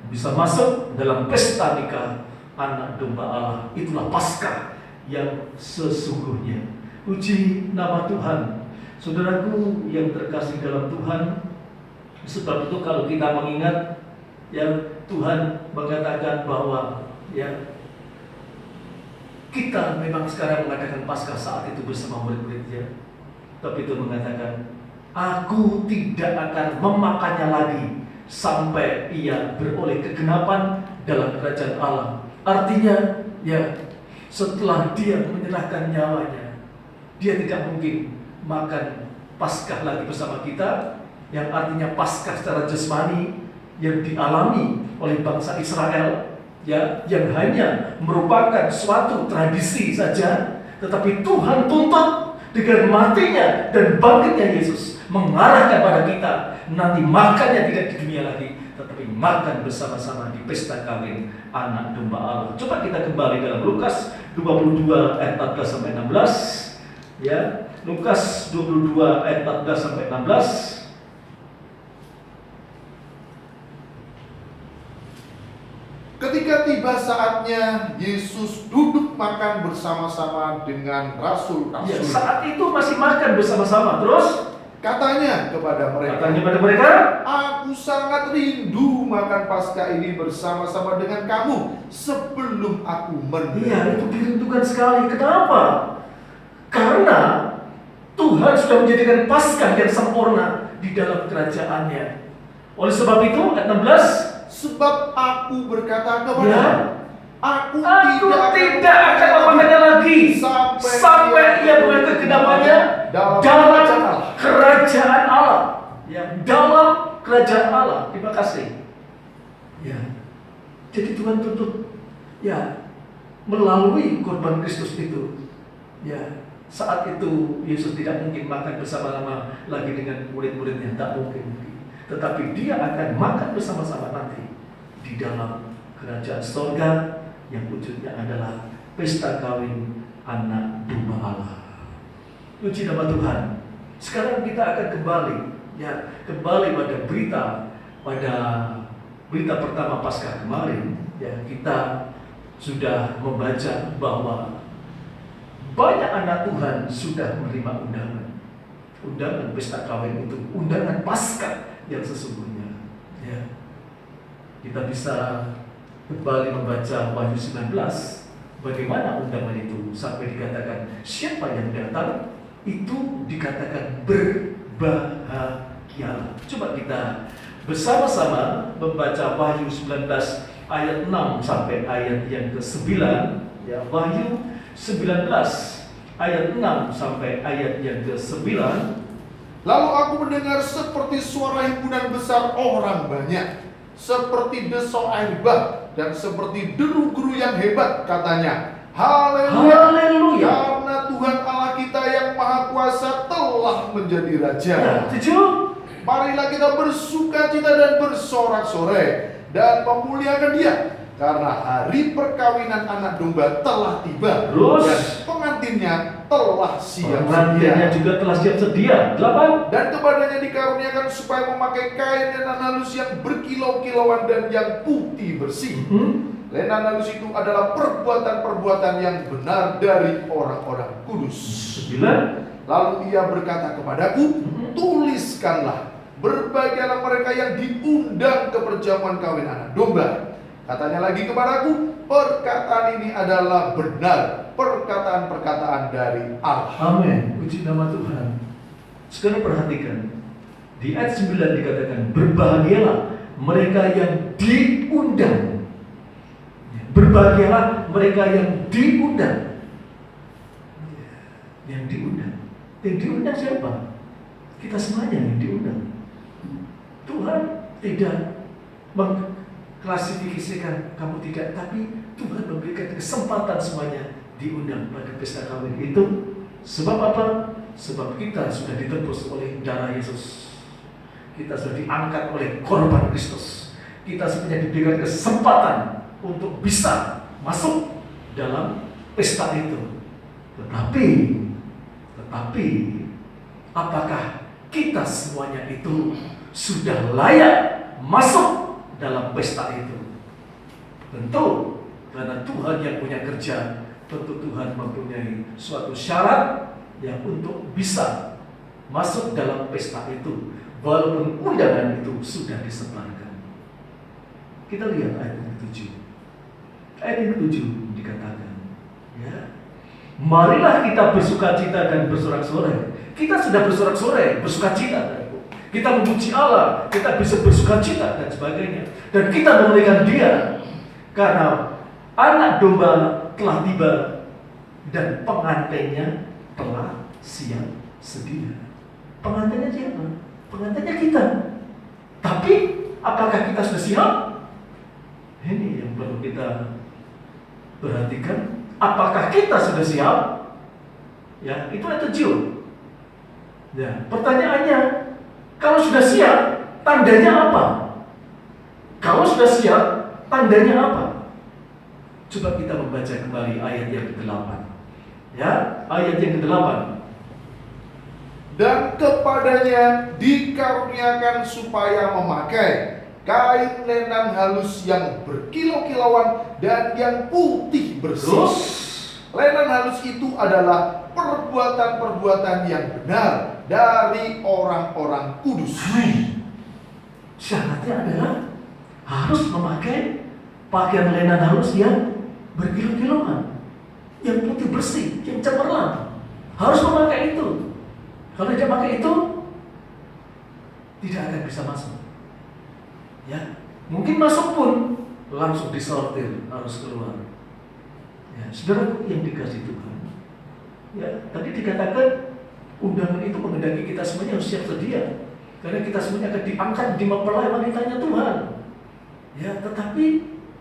bisa masuk dalam pesta nikah anak domba Allah. Itulah Paskah yang sesungguhnya. Puji nama Tuhan. Saudaraku yang terkasih dalam Tuhan, sebab itu kalau kita mengingat, ya, Tuhan mengatakan bahwa, ya, kita memang sekarang mengadakan Paskah saat itu bersama murid-muridnya. Tapi itu mengatakan, aku tidak akan memakannya lagi sampai ia beroleh kegenapan dalam kerajaan Allah. Artinya, ya, setelah dia menyerahkan nyawanya, dia tidak mungkin makan Paskah lagi bersama kita, yang artinya Paskah secara jasmani yang dialami oleh bangsa Israel, ya, yang hanya merupakan suatu tradisi saja. Tetapi Tuhan tuntut dengan matinya dan bangkitnya Yesus mengarahkan pada kita, nanti makannya tidak di dunia lagi, tetapi makan bersama-sama di pesta kawin anak domba Allah. Coba kita kembali dalam Lukas 22 ayat 14 sampai 16. Ya, Lukas 22 ayat 14 sampai 16. Ketika tiba saatnya, Yesus duduk makan bersama-sama dengan Ya, rasul-rasul. saat itu masih makan bersama-sama. Terus Katanya kepada mereka, Katanya pada mereka, aku sangat rindu makan Paskah ini bersama-sama dengan kamu sebelum aku menderita. iya itu dirindukan sekali. Kenapa? Karena Tuhan sudah menjadikan Paskah yang sempurna di dalam kerajaannya. Oleh sebab itu, ayat 16, Sebab aku berkata kepada ya, aku tidak akan memakannya lagi sampai ia mulai kegenapannya dalam kerajaan Allah. Ya, dalam kerajaan Allah. Terima kasih. Ya, jadi Tuhan tuntut, ya, melalui korban Kristus itu, ya, saat itu Yesus tidak mungkin makan bersama-sama lagi dengan murid-muridnya, tak mungkin. Tetapi dia akan makan bersama-sama nanti di dalam kerajaan surga yang wujudnya adalah pesta kawin anak domba Allah. Puji nama Tuhan. Sekarang kita akan kembali pada berita pertama Paskah kemarin. Ya, kita sudah membaca bahwa banyak anak Tuhan sudah menerima undangan pesta kawin itu, undangan Paskah yang sesungguhnya. Ya. Kita bisa kembali membaca Wahyu 19, bagaimana undangan itu sampai dikatakan siapa yang datang itu dikatakan berbahagia. Coba kita bersama-sama membaca Wahyu 19 ayat 6 sampai ayat yang ke-9. Ya, Wahyu 19 ayat 6 sampai ayat yang ke-9. Lalu aku mendengar seperti suara himpunan besar orang banyak, seperti desau air bah, dan seperti deru guru yang hebat, katanya, Haleluya, Haleluya. karena Tuhan Allah kita yang Maha Kuasa telah menjadi Raja. Ya, 7. Marilah kita bersukacita dan bersorak-sorai dan memuliakan Dia, karena hari perkawinan anak domba telah tiba. Terus, dan pengantinnya telah siap pengantinnya sedia. juga telah siap sedia. 8. Dan kepadanya dikaruniakan supaya memakai kain lenan halus yang berkilau-kilauan dan yang putih bersih. Lenan halus itu adalah perbuatan-perbuatan yang benar dari orang-orang kudus. 9. Lalu ia berkata kepadaku, tuliskanlah, berbahagialah mereka yang diundang ke perjamuan kawin anak domba. Katanya lagi kepadaku, perkataan ini adalah benar, perkataan-perkataan dari Allah. Amin. Puji nama Tuhan. Sekarang perhatikan. Di ayat 9 dikatakan, berbahagialah mereka yang diundang. Berbahagialah mereka yang diundang. Yang diundang. Yang diundang siapa? Kita semuanya yang diundang. Tuhan tidak mengklasifikasikan kamu tidak, tapi Tuhan memberikan kesempatan semuanya diundang pada pesta kawin itu. Sebab apa? Sebab kita sudah ditebus oleh darah Yesus. Kita sudah diangkat oleh korban Kristus. Kita sebenarnya diberikan kesempatan untuk bisa masuk dalam pesta itu. Tetapi apakah kita semuanya itu sudah layak masuk dalam pesta itu? Tentu, karena Tuhan yang punya kerja, tentu Tuhan mempunyai suatu syarat yang untuk bisa masuk dalam pesta itu, walaupun undangan itu sudah disebarkan. Kita lihat ayat yang ke-7. Ayat yang ke-7 dikatakan, ya, marilah kita bersukacita dan bersorak-sorai. Kita sudah bersorak-sorai, bersukacita. Kita memuji Allah, kita bisa bersukacita dan sebagainya. Dan kita memuliakan Dia karena anak domba telah tiba dan pengantinnya telah siap sedia. Pengantinnya siapa? Pengantinnya kita. Tapi apakah kita sudah siap? Ini yang perlu kita perhatikan. Apakah kita sudah siap? Ya, itu ada 7. Ya, pertanyaannya, kalau sudah siap, tandanya apa? Kalau sudah siap, tandanya apa? Coba kita membaca kembali ayat yang ke-8. Ya, ayat yang ke-8. Dan kepadanya dikaruniakan supaya memakai kain lenan halus yang berkilau-kilauan dan yang putih bersih. Terus, Lenan halus itu adalah perbuatan-perbuatan yang benar dari orang-orang kudus. Amin. Syaratnya adalah harus memakai pakaian lenan halus yang berkilau-kilauan, yang putih bersih, yang cemerlang. Harus memakai itu. Kalau tidak pakai itu, tidak akan bisa masuk. Ya, mungkin masuk pun langsung disortir, harus keluar. Ya, saudara yang dikasih Tuhan. Ya, tadi dikatakan undangan itu menghendaki kita semuanya harus siap sedia. Karena kita semuanya akan diangkat di mempelai wanitanya Tuhan. Ya, tetapi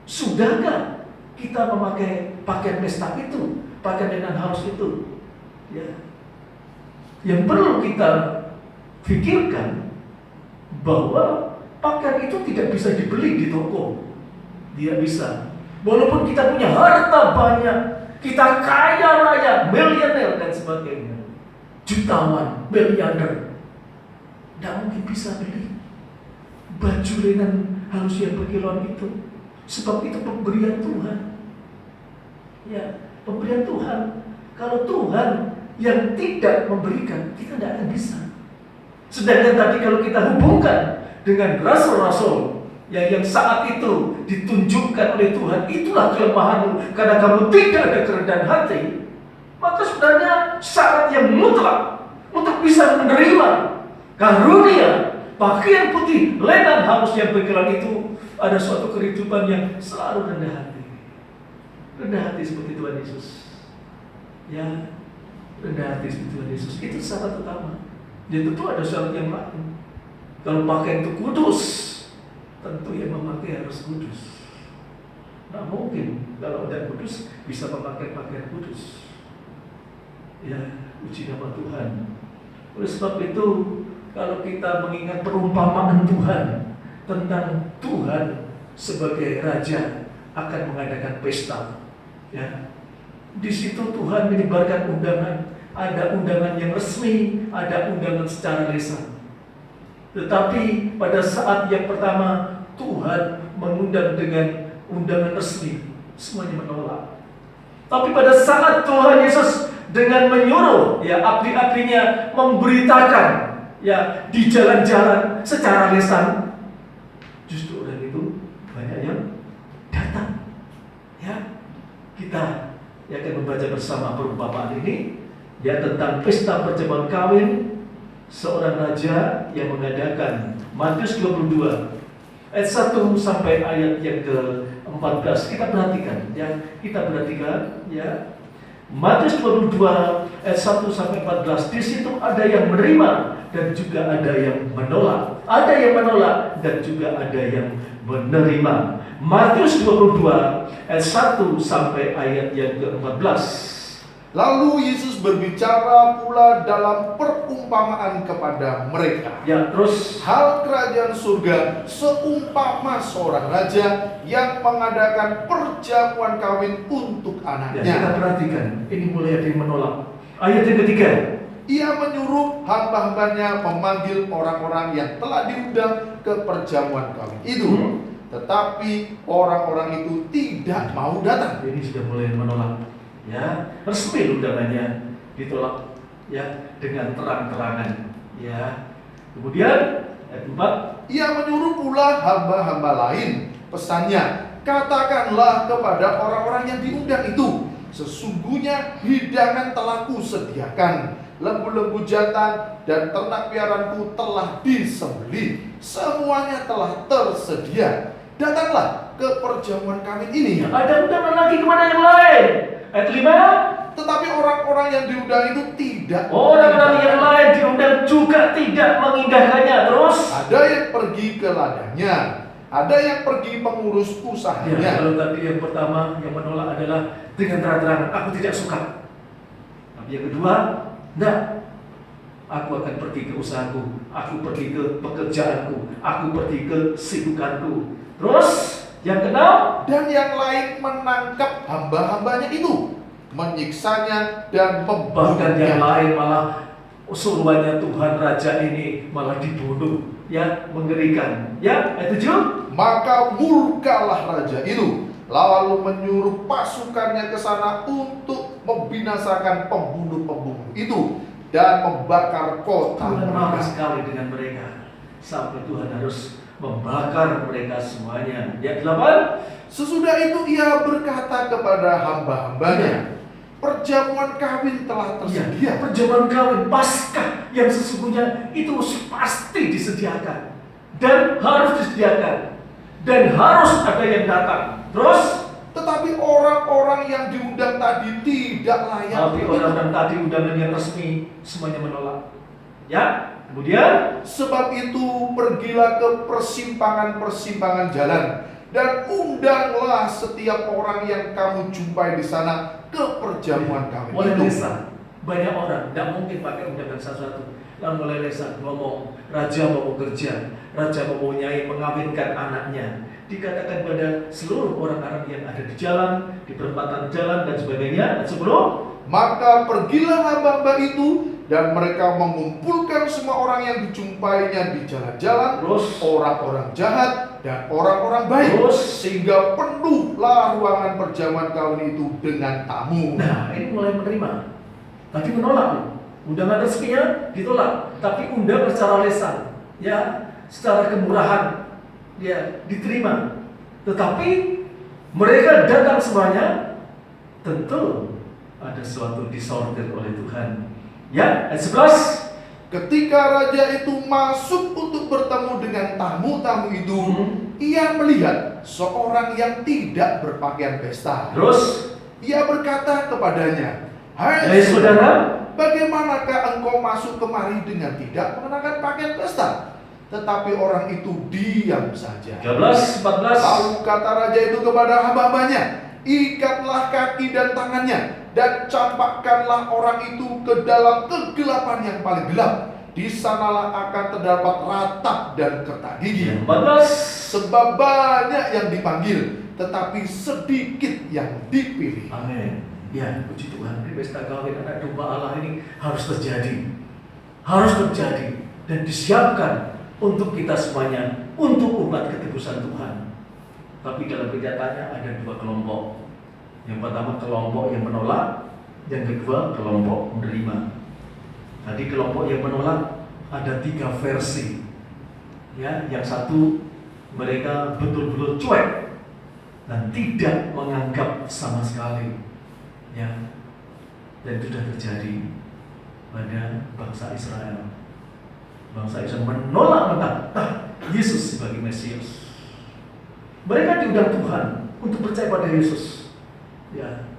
sudahkah kita memakai pakaian pesta itu, pakaian lenan halus itu? Ya. Yang perlu kita pikirkan bahwa pakaian itu tidak bisa dibeli di toko. Tidak bisa. Walaupun kita punya harta banyak, kita kaya raya, miliuner dan sebagainya, jutawan, miliarder, tidak mungkin bisa beli baju lenan halus yang berkilauan itu, sebab itu pemberian Tuhan. Ya, pemberian Tuhan. Kalau Tuhan yang tidak memberikan, kita tidak akan bisa. Sedangkan tadi kalau kita hubungkan dengan rasul-rasul yang saat itu ditunjukkan oleh Tuhan, itulah kelemahanmu karena kamu tidak ada kerendahan hati, maka sebenarnya syarat yang mutlak untuk bisa menerima karunia pakaian putih lenan halus yang berkilauan itu ada suatu kehidupan yang selalu rendah hati. Rendah hati seperti Tuhan Yesus. Ya, rendah hati seperti Tuhan Yesus. Itu syarat utama. Dan tentu ada syarat yang lain. Kalau pakaian itu kudus, tentu yang memakai harus kudus. Nah mungkin kalau ada kudus bisa memakai pakaian kudus. Ya, puji nama Tuhan. Oleh sebab itu, kalau kita mengingat perumpamaan Tuhan tentang Tuhan sebagai Raja akan mengadakan pesta, ya, di situ Tuhan menyebarkan undangan. Ada undangan yang resmi, ada undangan secara lisan. Tetapi pada saat yang pertama Tuhan mengundang dengan undangan resmi, semuanya menolak. Tapi pada saat Tuhan Yesus dengan menyuruh ya abdi-abdinya memberitakan ya di jalan-jalan secara lisan, justru orang itu banyak yang datang. Ya, kita akan membaca bersama perumpamaan ini ya tentang pesta perjamuan kawin seorang raja yang mengadakan. Matius 22 ayat 1 sampai ayat yang ke-14. Kita perhatikan ya. Matius 22 ayat 1 sampai 14. Di situ ada yang menerima dan juga ada yang menolak. Ada yang menolak dan juga ada yang menerima. Matius 22 ayat 1 sampai ayat yang ke-14. Lalu Yesus berbicara pula dalam perumpamaan kepada mereka. Ya, terus Hal kerajaan surga seumpama seorang raja yang mengadakan perjamuan kawin untuk ya, anaknya. kita perhatikan. Ini mulai ada yang menolak. Ayat yang ketiga. Ia menyuruh hamba-hambanya memanggil orang-orang yang telah diundang ke perjamuan kawin itu. Tetapi orang-orang itu tidak mau datang. Ini sudah mulai menolak. Ya, resmi undangannya ditolak ya dengan terang-terangan. Ya. Kemudian ayat 4. Ia menyuruh pula hamba-hamba lain. Pesannya, katakanlah kepada orang-orang yang diundang itu, sesungguhnya hidangan telah kusediakan, lembu-lembu jantan dan ternak piaranku telah disembelih, semuanya telah tersedia. Datanglah ke perjamuan kawin ini. Ada undangan lagi kepada yang lain. Ayat 5. Tetapi orang-orang yang diundang itu tidak. Orang-orang yang lain diundang juga tidak mengindahkannya. Terus ada yang pergi ke ladangnya, ada yang pergi pengurus ya, usahanya. kalau tadi yang pertama yang menolak adalah dengan terang-terangan, aku tidak suka. Tapi yang kedua, enggak. Aku akan pergi ke usahaku, aku pergi ke pekerjaanku, aku pergi ke sibukanku. Terus yang keenam, Dan yang lain menangkap hamba-hambanya itu, menyiksanya dan bahkan yang membunuhnya. lain malah suruhannya Tuhan Raja ini malah dibunuh. Ya, mengerikan. Ya, ayat 7. Maka murkalah raja itu, lalu menyuruh pasukannya ke sana untuk membinasakan pembunuh-pembunuh itu dan membakar kota Tuhan marah mereka. sekali dengan mereka sampai Tuhan harus membakar mereka semuanya. Yang 8, Sesudah itu ia berkata kepada hamba-hambanya, perjamuan kawin telah tersedia. perjamuan kawin Paskah yang sesungguhnya itu pasti disediakan dan harus disediakan dan harus ada yang datang. Terus, Tetapi orang-orang yang diundang tadi tidak layak. tapi orang-orang tadi undangan yang resmi semuanya menolak. Ya, kemudian Sebab itu pergilah ke persimpangan-persimpangan jalan dan undanglah setiap orang yang kamu jumpai di sana ke perjamuan kawin mulai itu. lesan. Banyak orang tidak mungkin pakai undangan satu-satu. Lalu mulai lesan ngomong, raja mau bekerja, raja mempunyai mengawinkan anaknya. Dikatakan pada seluruh orang-orang yang ada di jalan, di perempatan jalan dan sebagainya. Sebelum Maka pergilah hamba-hamba itu dan mereka mengumpulkan semua orang yang dijumpainya di jalan-jalan, terus orang-orang jahat dan orang-orang baik, Terus? sehingga penuhlah ruangan perjamuan kawin itu dengan tamu. nah, ini mulai menerima. Tadi menolak loh. Undangan resminya ditolak, tapi undangan secara lesan, ya, secara kemurahan dia diterima. Tetapi mereka datang semuanya, tentu ada suatu disorder oleh Tuhan. Ya, ayat 11. Ketika raja itu masuk untuk bertemu dengan tamu-tamu itu, Hmm. ia melihat seorang yang tidak berpakaian pesta. Terus, Ia berkata kepadanya, "Hai hai saudara, bagaimanakah engkau masuk kemari dengan tidak mengenakan pakaian pesta?" Tetapi orang itu diam saja. 13, 14. Lalu kata raja itu kepada hamba-hambanya, ikatlah kaki dan tangannya dan campakkanlah orang itu ke dalam kegelapan yang paling gelap. Di sanalah akan terdapat ratap dan ketak gigi. 14. Sebab banyak yang dipanggil, tetapi sedikit yang dipilih. Amin. Ya, puji Tuhan. Di pesta kawin anak domba Allah ini harus terjadi. Harus terjadi dan disiapkan untuk kita semuanya, untuk umat ketebusan Tuhan. Tapi dalam kenyataannya ada dua kelompok. Yang pertama kelompok yang menolak, yang kedua kelompok menerima. Tadi kelompok yang menolak ada 3 versi. Ya, yang satu mereka betul-betul cuek dan tidak menganggap sama sekali. Ya, dan itu sudah terjadi pada bangsa Israel. Bangsa Israel menolak mentah Yesus sebagai Mesias. Mereka diundang Tuhan untuk percaya pada Yesus. Ya,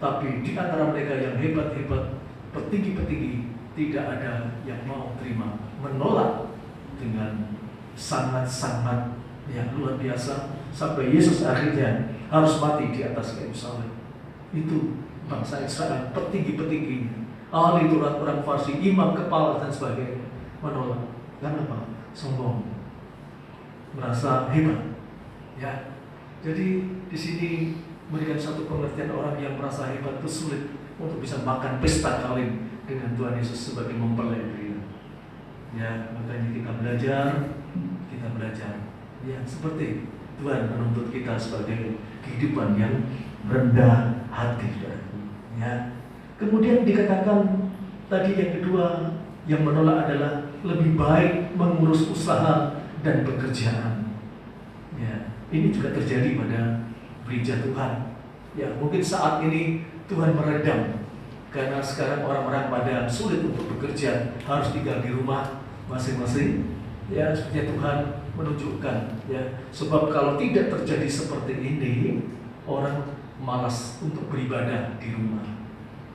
tapi di antara mereka yang hebat-hebat, petinggi-petinggi, tidak ada yang mau terima, menolak dengan sangat-sangat yang luar biasa sampai Yesus akhirnya harus mati di atas kayu salib. Itu bangsa Israel, petinggi-petinggi, ahli Taurat, orang Farsi, imam kepala dan sebagainya menolak. Karena apa? Sombong, merasa hebat. Ya, jadi di sini memberikan satu pengertian orang yang merasa hebat itu sulit untuk bisa makan pesta kawin dengan Tuhan Yesus sebagai mempelai pria. Ya, makanya kita belajar. Ya, seperti Tuhan menuntut kita sebagai kehidupan yang rendah hati. Ya. Kemudian dikatakan tadi yang kedua yang menolak adalah lebih baik mengurus usaha dan pekerjaan. Ya, ini juga terjadi pada gereja Tuhan. Ya, mungkin saat ini Tuhan meredam karena sekarang orang-orang pada sulit untuk bekerja, harus tinggal di rumah masing-masing. Ya, seperti Tuhan menunjukkan. Ya, sebab kalau tidak terjadi seperti ini, orang malas untuk beribadah di rumah.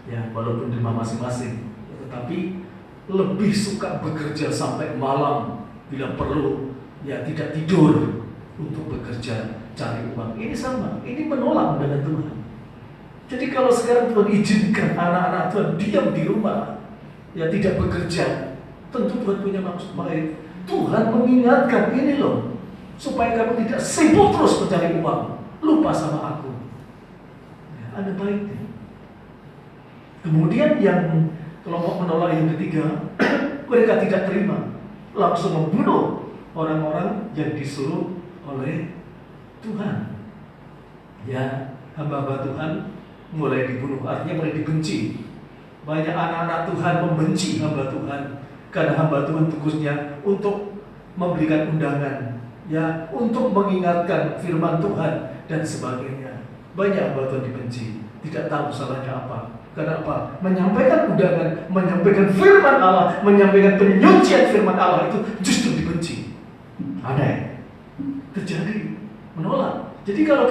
Ya, walaupun di rumah masing-masing, tetapi lebih suka bekerja sampai malam bila perlu, ya tidak tidur untuk bekerja cari uang. Ini sama, ini menolak dengan Tuhan. Jadi kalau sekarang Tuhan izinkan anak-anak Tuhan diam di rumah, ya tidak bekerja, tentu Tuhan punya maksud baik. Tuhan mengingatkan ini loh, supaya kamu tidak sibuk terus mencari uang, lupa sama aku. Ya, ada baiknya. Kemudian yang kelompok menolak yang ketiga, mereka tidak terima, langsung membunuh orang-orang yang disuruh oleh Tuhan. Ya, hamba-hamba Tuhan mulai dibunuh, artinya mulai dibenci. Banyak anak-anak Tuhan membenci hamba Tuhan karena hamba Tuhan tugasnya untuk memberikan undangan, ya, untuk mengingatkan firman Tuhan dan sebagainya. Banyak hamba Tuhan dibenci, tidak tahu salahnya apa. Kenapa? Menyampaikan undangan, menyampaikan firman Allah, menyampaikan penyucian firman Allah itu justru dibenci. Aneh. Terjadi menolak. Jadi kalau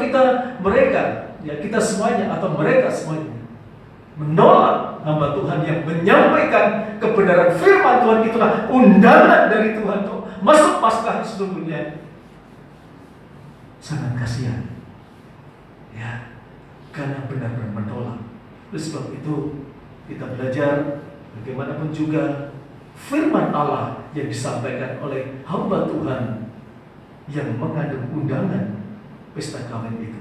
mereka, ya kita semuanya atau mereka semuanya menolak hamba Tuhan yang menyampaikan kebenaran firman Tuhan, itulah undangan dari Tuhan untuk masuk Paskah sesungguhnya. Sangat kasihan, ya, karena benar-benar menolak. Oleh sebab itu kita belajar bagaimanapun juga firman Allah yang disampaikan oleh hamba Tuhan yang mengandung undangan pesta kawin itu,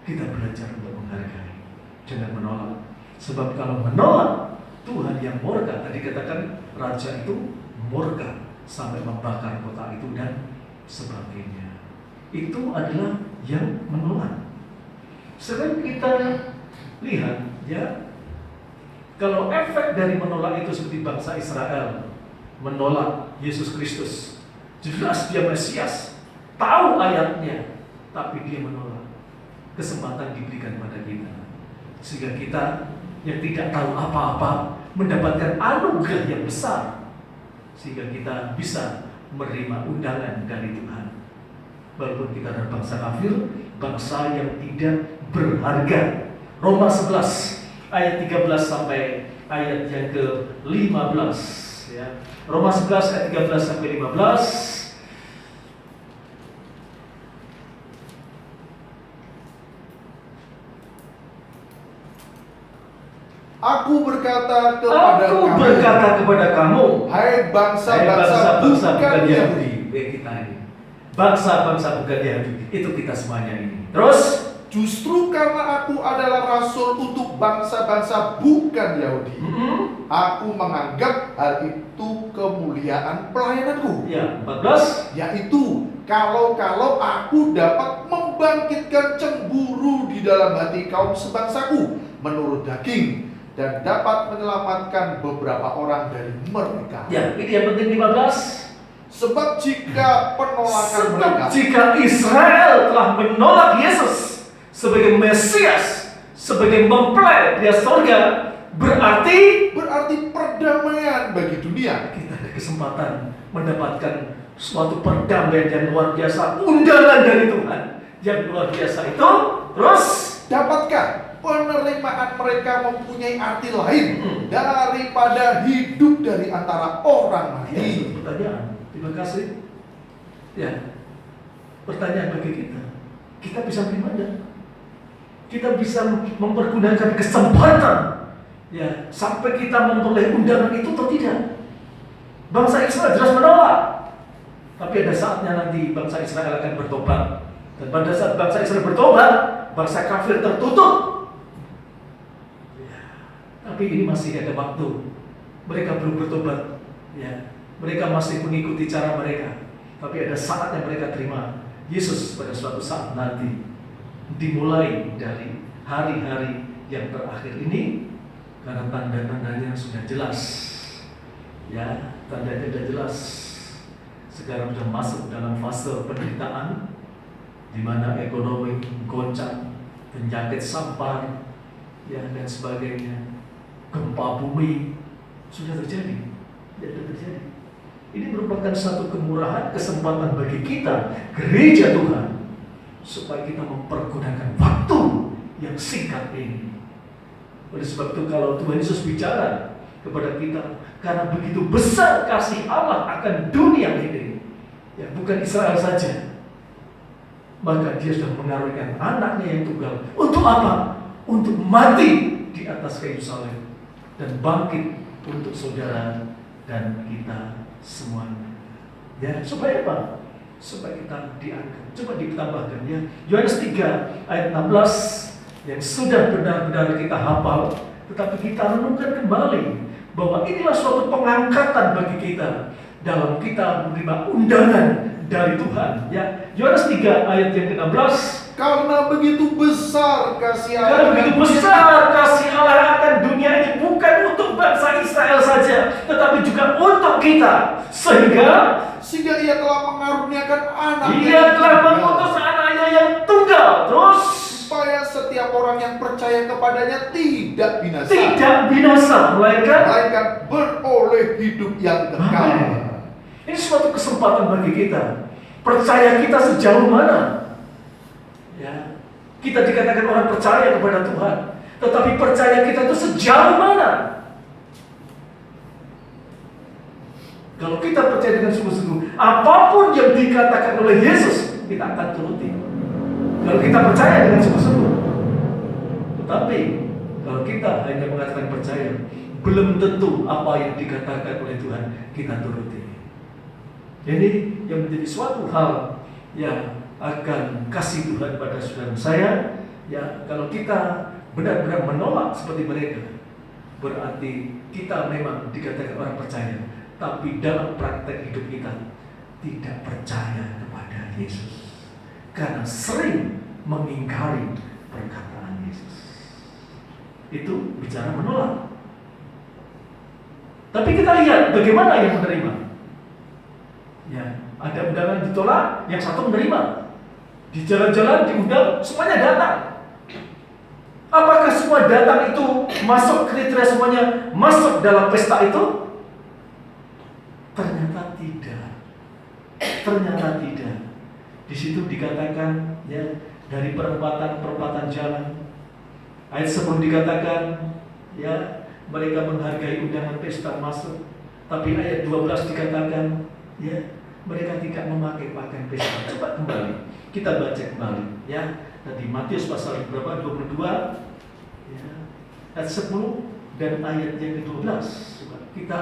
kita belajar untuk menghargai, jangan menolak. Sebab kalau menolak, Tuhan yang murka, tadi katakan raja itu murka sampai membakar kota itu dan sebagainya. Itu adalah yang menolak. Sekarang kita lihat, ya, kalau efek dari menolak itu seperti bangsa Israel menolak Yesus Kristus. Jelas dia Mesias, tahu ayatnya, tapi dia menolak. Kesempatan diberikan pada kita, sehingga kita yang tidak tahu apa-apa mendapatkan anugerah yang besar, sehingga kita bisa menerima undangan dari Tuhan. Walaupun kita adalah bangsa kafir, bangsa yang tidak berharga. Roma 11 ayat 13 sampai ayat yang ke-15, ya. Roma 11 ayat 13 sampai 15. Aku berkata kepada kamu, hai bangsa-bangsa bukan Yahudi. Kita ini bangsa-bangsa bukan Yahudi, itu kita semuanya ini. Terus, justru karena aku adalah rasul untuk bangsa-bangsa bukan Yahudi, aku menganggap hal itu kemuliaan pelayananku. Ya, 14. Yaitu kalau aku dapat membangkitkan cemburu di dalam hati kaum sebangsaku menurut daging, dan dapat menyelamatkan beberapa orang dari mereka. Ya, ini yang penting 15. Sebab jika jika Israel telah menolak Yesus sebagai Mesias, sebagai mempelai pria surga, berarti perdamaian bagi dunia. Kita ada kesempatan mendapatkan suatu perdamaian yang luar biasa, undangan dari Tuhan yang luar biasa itu. Terus, dapatkah penerimaan mereka mempunyai arti lain daripada hidup dari antara orang mati? Ya, pertanyaan. Terima kasih. Ya, pertanyaan bagi kita. Kita bisa bagaimana? Kita bisa mempergunakan kesempatan, ya, sampai kita memperoleh undangan itu atau tidak? Bangsa Israel jelas menolak. Tapi ada saatnya nanti bangsa Israel akan bertobat. Dan pada saat bangsa Israel bertobat, bangsa kafir tertutup. Tapi ini masih ada waktu. Mereka belum bertobat, ya. Mereka masih mengikuti cara mereka. Tapi ada saatnya mereka terima Yesus pada suatu saat nanti. Dimulai dari hari-hari yang terakhir ini, karena tanda-tandanya sudah jelas. Ya, tandanya sudah jelas. Sekarang sudah masuk dalam fase penderitaan, di mana ekonomi goncang, penyakit sampar, ya, dan sebagainya. Gempa bumi sudah terjadi. Ini merupakan satu kemurahan, kesempatan bagi kita, gereja Tuhan, supaya kita mempergunakan waktu yang singkat ini. Oleh sebab itu, kalau Tuhan Yesus bicara kepada kita, karena begitu besar kasih Allah akan dunia ini, ya, bukan Israel saja, maka Dia sudah mengaruniakan anaknya yang tunggal. Untuk apa? Untuk mati di atas kayu salib dan bangkit untuk saudara dan kita semuanya. Ya, supaya apa? Supaya kita diangkat. Coba ditambahkan, ya. Yohanes 3 ayat 16 yang sudah benar-benar kita hafal, tetapi kita renungkan kembali bahwa inilah suatu pengangkatan bagi kita dalam kita menerima undangan dari Tuhan, ya. Yohanes 3 ayat yang ke-16, Karena begitu besar kasih Allah. Karena begitu besar kasih Allah akan dunia ini, bukan untuk bangsa Israel saja, tetapi juga untuk kita. Sehingga Ia telah mengaruniakan anak. Ia telah mengutus anaknya yang tunggal. Terus supaya setiap orang yang percaya kepadanya tidak binasa. tidak binasa, melainkan beroleh hidup yang kekal. Amin. Ini suatu kesempatan bagi kita. Percaya kita sejauh mana? Ya, kita dikatakan orang percaya kepada Tuhan, tetapi percaya kita itu sejauh mana? Kalau kita percaya dengan sungguh-sungguh, apapun yang dikatakan oleh Yesus, kita akan turuti. Kalau kita percaya dengan sungguh-sungguh. Tetapi kalau kita hanya mengatakan percaya, belum tentu apa yang dikatakan oleh Tuhan kita turuti. Jadi yang menjadi suatu hal yang akan kasih Tuhan pada saudara saya, ya, kalau kita benar-benar menolak seperti mereka, berarti kita memang dikatakan orang percaya, tapi dalam praktek hidup kita tidak percaya kepada Yesus karena sering mengingkari perkataan Yesus. Itu bicara menolak. Tapi kita lihat bagaimana yang menerima. Ya, ada undangan ditolak, yang satu menerima. Di jalan-jalan diundang, semuanya datang. Apakah semua datang itu masuk kriteria semuanya masuk dalam pesta itu? Ternyata tidak. Ternyata tidak. Di situ dikatakan, ya, dari perempatan jalan. Ayat 10 dikatakan, ya, mereka menghargai undangan pesta masuk. Tapi ayat 12 dikatakan, ya, mereka tidak memakai pakaian pesta. Coba kembali, kita baca kembali, ya. Tadi Matius pasal berapa? 22, ya, ayat 10 dan ayat yang ke-12. Coba kita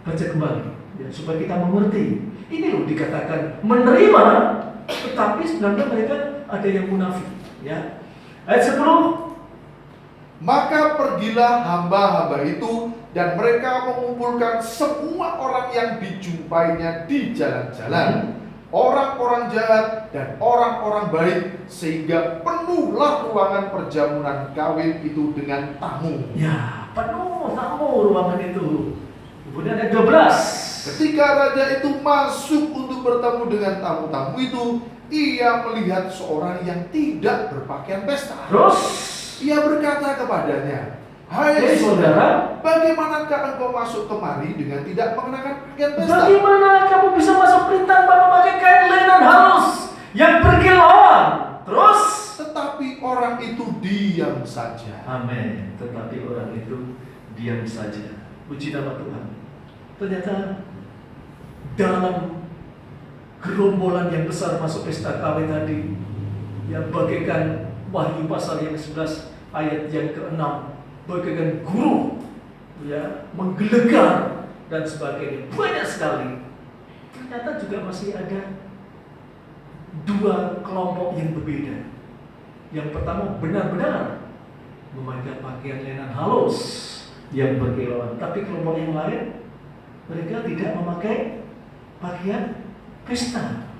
baca kembali, ya, supaya kita mengerti. Ini loh dikatakan menerima, tetapi sebenarnya mereka ada yang munafik, ya. Ayat 10. Maka pergilah hamba-hamba itu, dan mereka mengumpulkan semua orang yang dijumpainya di jalan-jalan, orang-orang jahat dan orang-orang baik, sehingga penuhlah ruangan perjamuan kawin itu dengan tamu. Ya, penuh tamu ruangan itu. Kemudian ayat 12. Ketika raja itu masuk untuk bertemu dengan tamu-tamu itu, ia melihat seorang yang tidak berpakaian pesta. Terus Ia berkata kepadanya, "Hai saudara, bagaimanakah engkau masuk kemari dengan tidak mengenakan pakaian pesta?" bagaimana kamu bisa masuk perintah memakai kain lenan halus yang berkilauan? Terus Tetapi orang itu diam saja. amin. Tetapi orang itu diam saja. Puji nama Tuhan. Ternyata dalam gerombolan yang besar masuk pesta kawin tadi, yang bagaikan Wahyu pasal yang ke-11 ayat yang ke-6, bagaikan guru, ya, menggelegar dan sebagainya, banyak sekali. Ternyata juga masih ada dua kelompok yang berbeda. Yang pertama benar-benar memakai pakaian lenan halus yang berkilauan, tapi kelompok yang lain mereka tidak memakai pakaian pesta.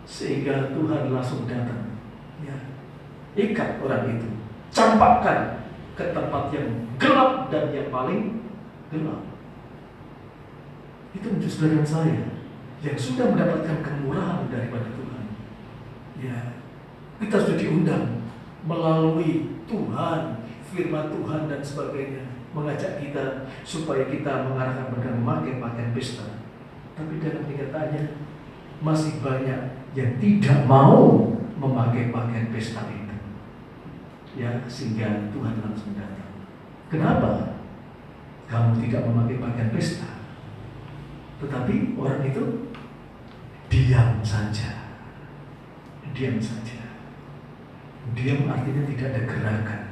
Sehingga Tuhan langsung datang, ya, ikat orang itu, campakkan ke tempat yang gelap dan yang paling gelap. Itu menjadi saudara saya yang sudah mendapatkan kemurahan daripada Tuhan. Ya, kita sudah diundang melalui Tuhan, firman Tuhan dan sebagainya, mengajak kita supaya kita mengarahkan mereka memakai pakaian pesta. Tapi dalam kenyataannya masih banyak yang tidak mau memakai pakaian pesta itu. Ya, sehingga Tuhan langsung datang. Kenapa kamu tidak memakai pakaian pesta? Tetapi orang itu diam saja. Diam saja. Diam artinya tidak ada gerakan.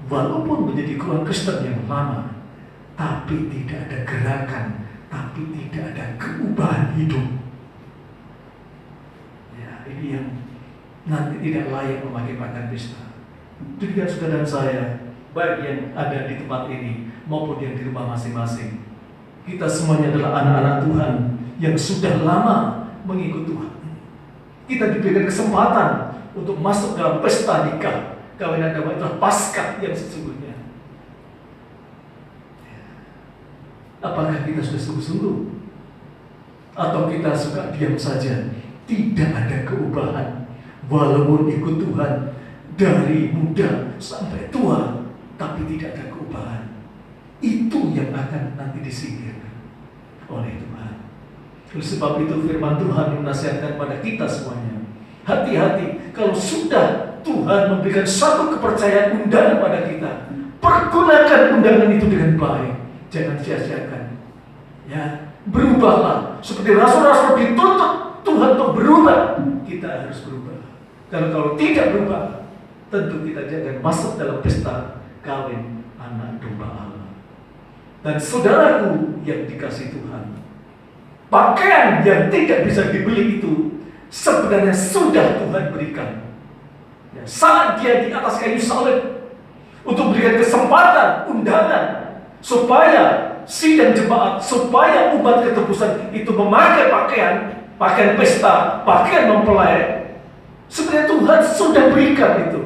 Walaupun menjadi keluarga Kristen yang lama, tapi tidak ada gerakan, tapi tidak ada keubahan hidup. Ya, ini yang nanti tidak layak memakai pakaian pesta. Demikian saudara saya, baik yang ada di tempat ini maupun yang di rumah masing-masing, kita semuanya adalah anak-anak Tuhan yang sudah lama mengikut Tuhan. Kita diberikan kesempatan untuk masuk dalam pesta nikah. Kawinan damai itulah Paskah yang sesungguhnya. Apakah kita sudah sungguh-sungguh? Atau kita suka diam saja? Tidak ada keubah walaupun ikut Tuhan dari muda sampai tua, tapi tidak ada perubahan. Itu yang akan nanti disingkirkan oleh Tuhan. Oleh sebab itu firman Tuhan menasihatkan pada kita semuanya, hati-hati kalau sudah Tuhan memberikan satu kepercayaan undangan pada kita, pergunakan undangan itu dengan baik, jangan sia-siakan. Ya, berubahlah seperti rasul-rasul dituntut Tuhan untuk berubah, kita harus berubah. Karena kalau tidak berubah, tentu kita jangan masuk dalam pesta kawin anak domba Allah. Dan saudaraku yang dikasihi Tuhan, pakaian yang tidak bisa dibeli itu sebenarnya sudah Tuhan berikan. Ya, saat dia di atas kayu salib untuk berikan kesempatan, undangan supaya sidang jemaat, supaya umat ketebusan itu memakai pakaian pesta, pakaian mempelai. Sebenarnya Tuhan sudah berikan itu.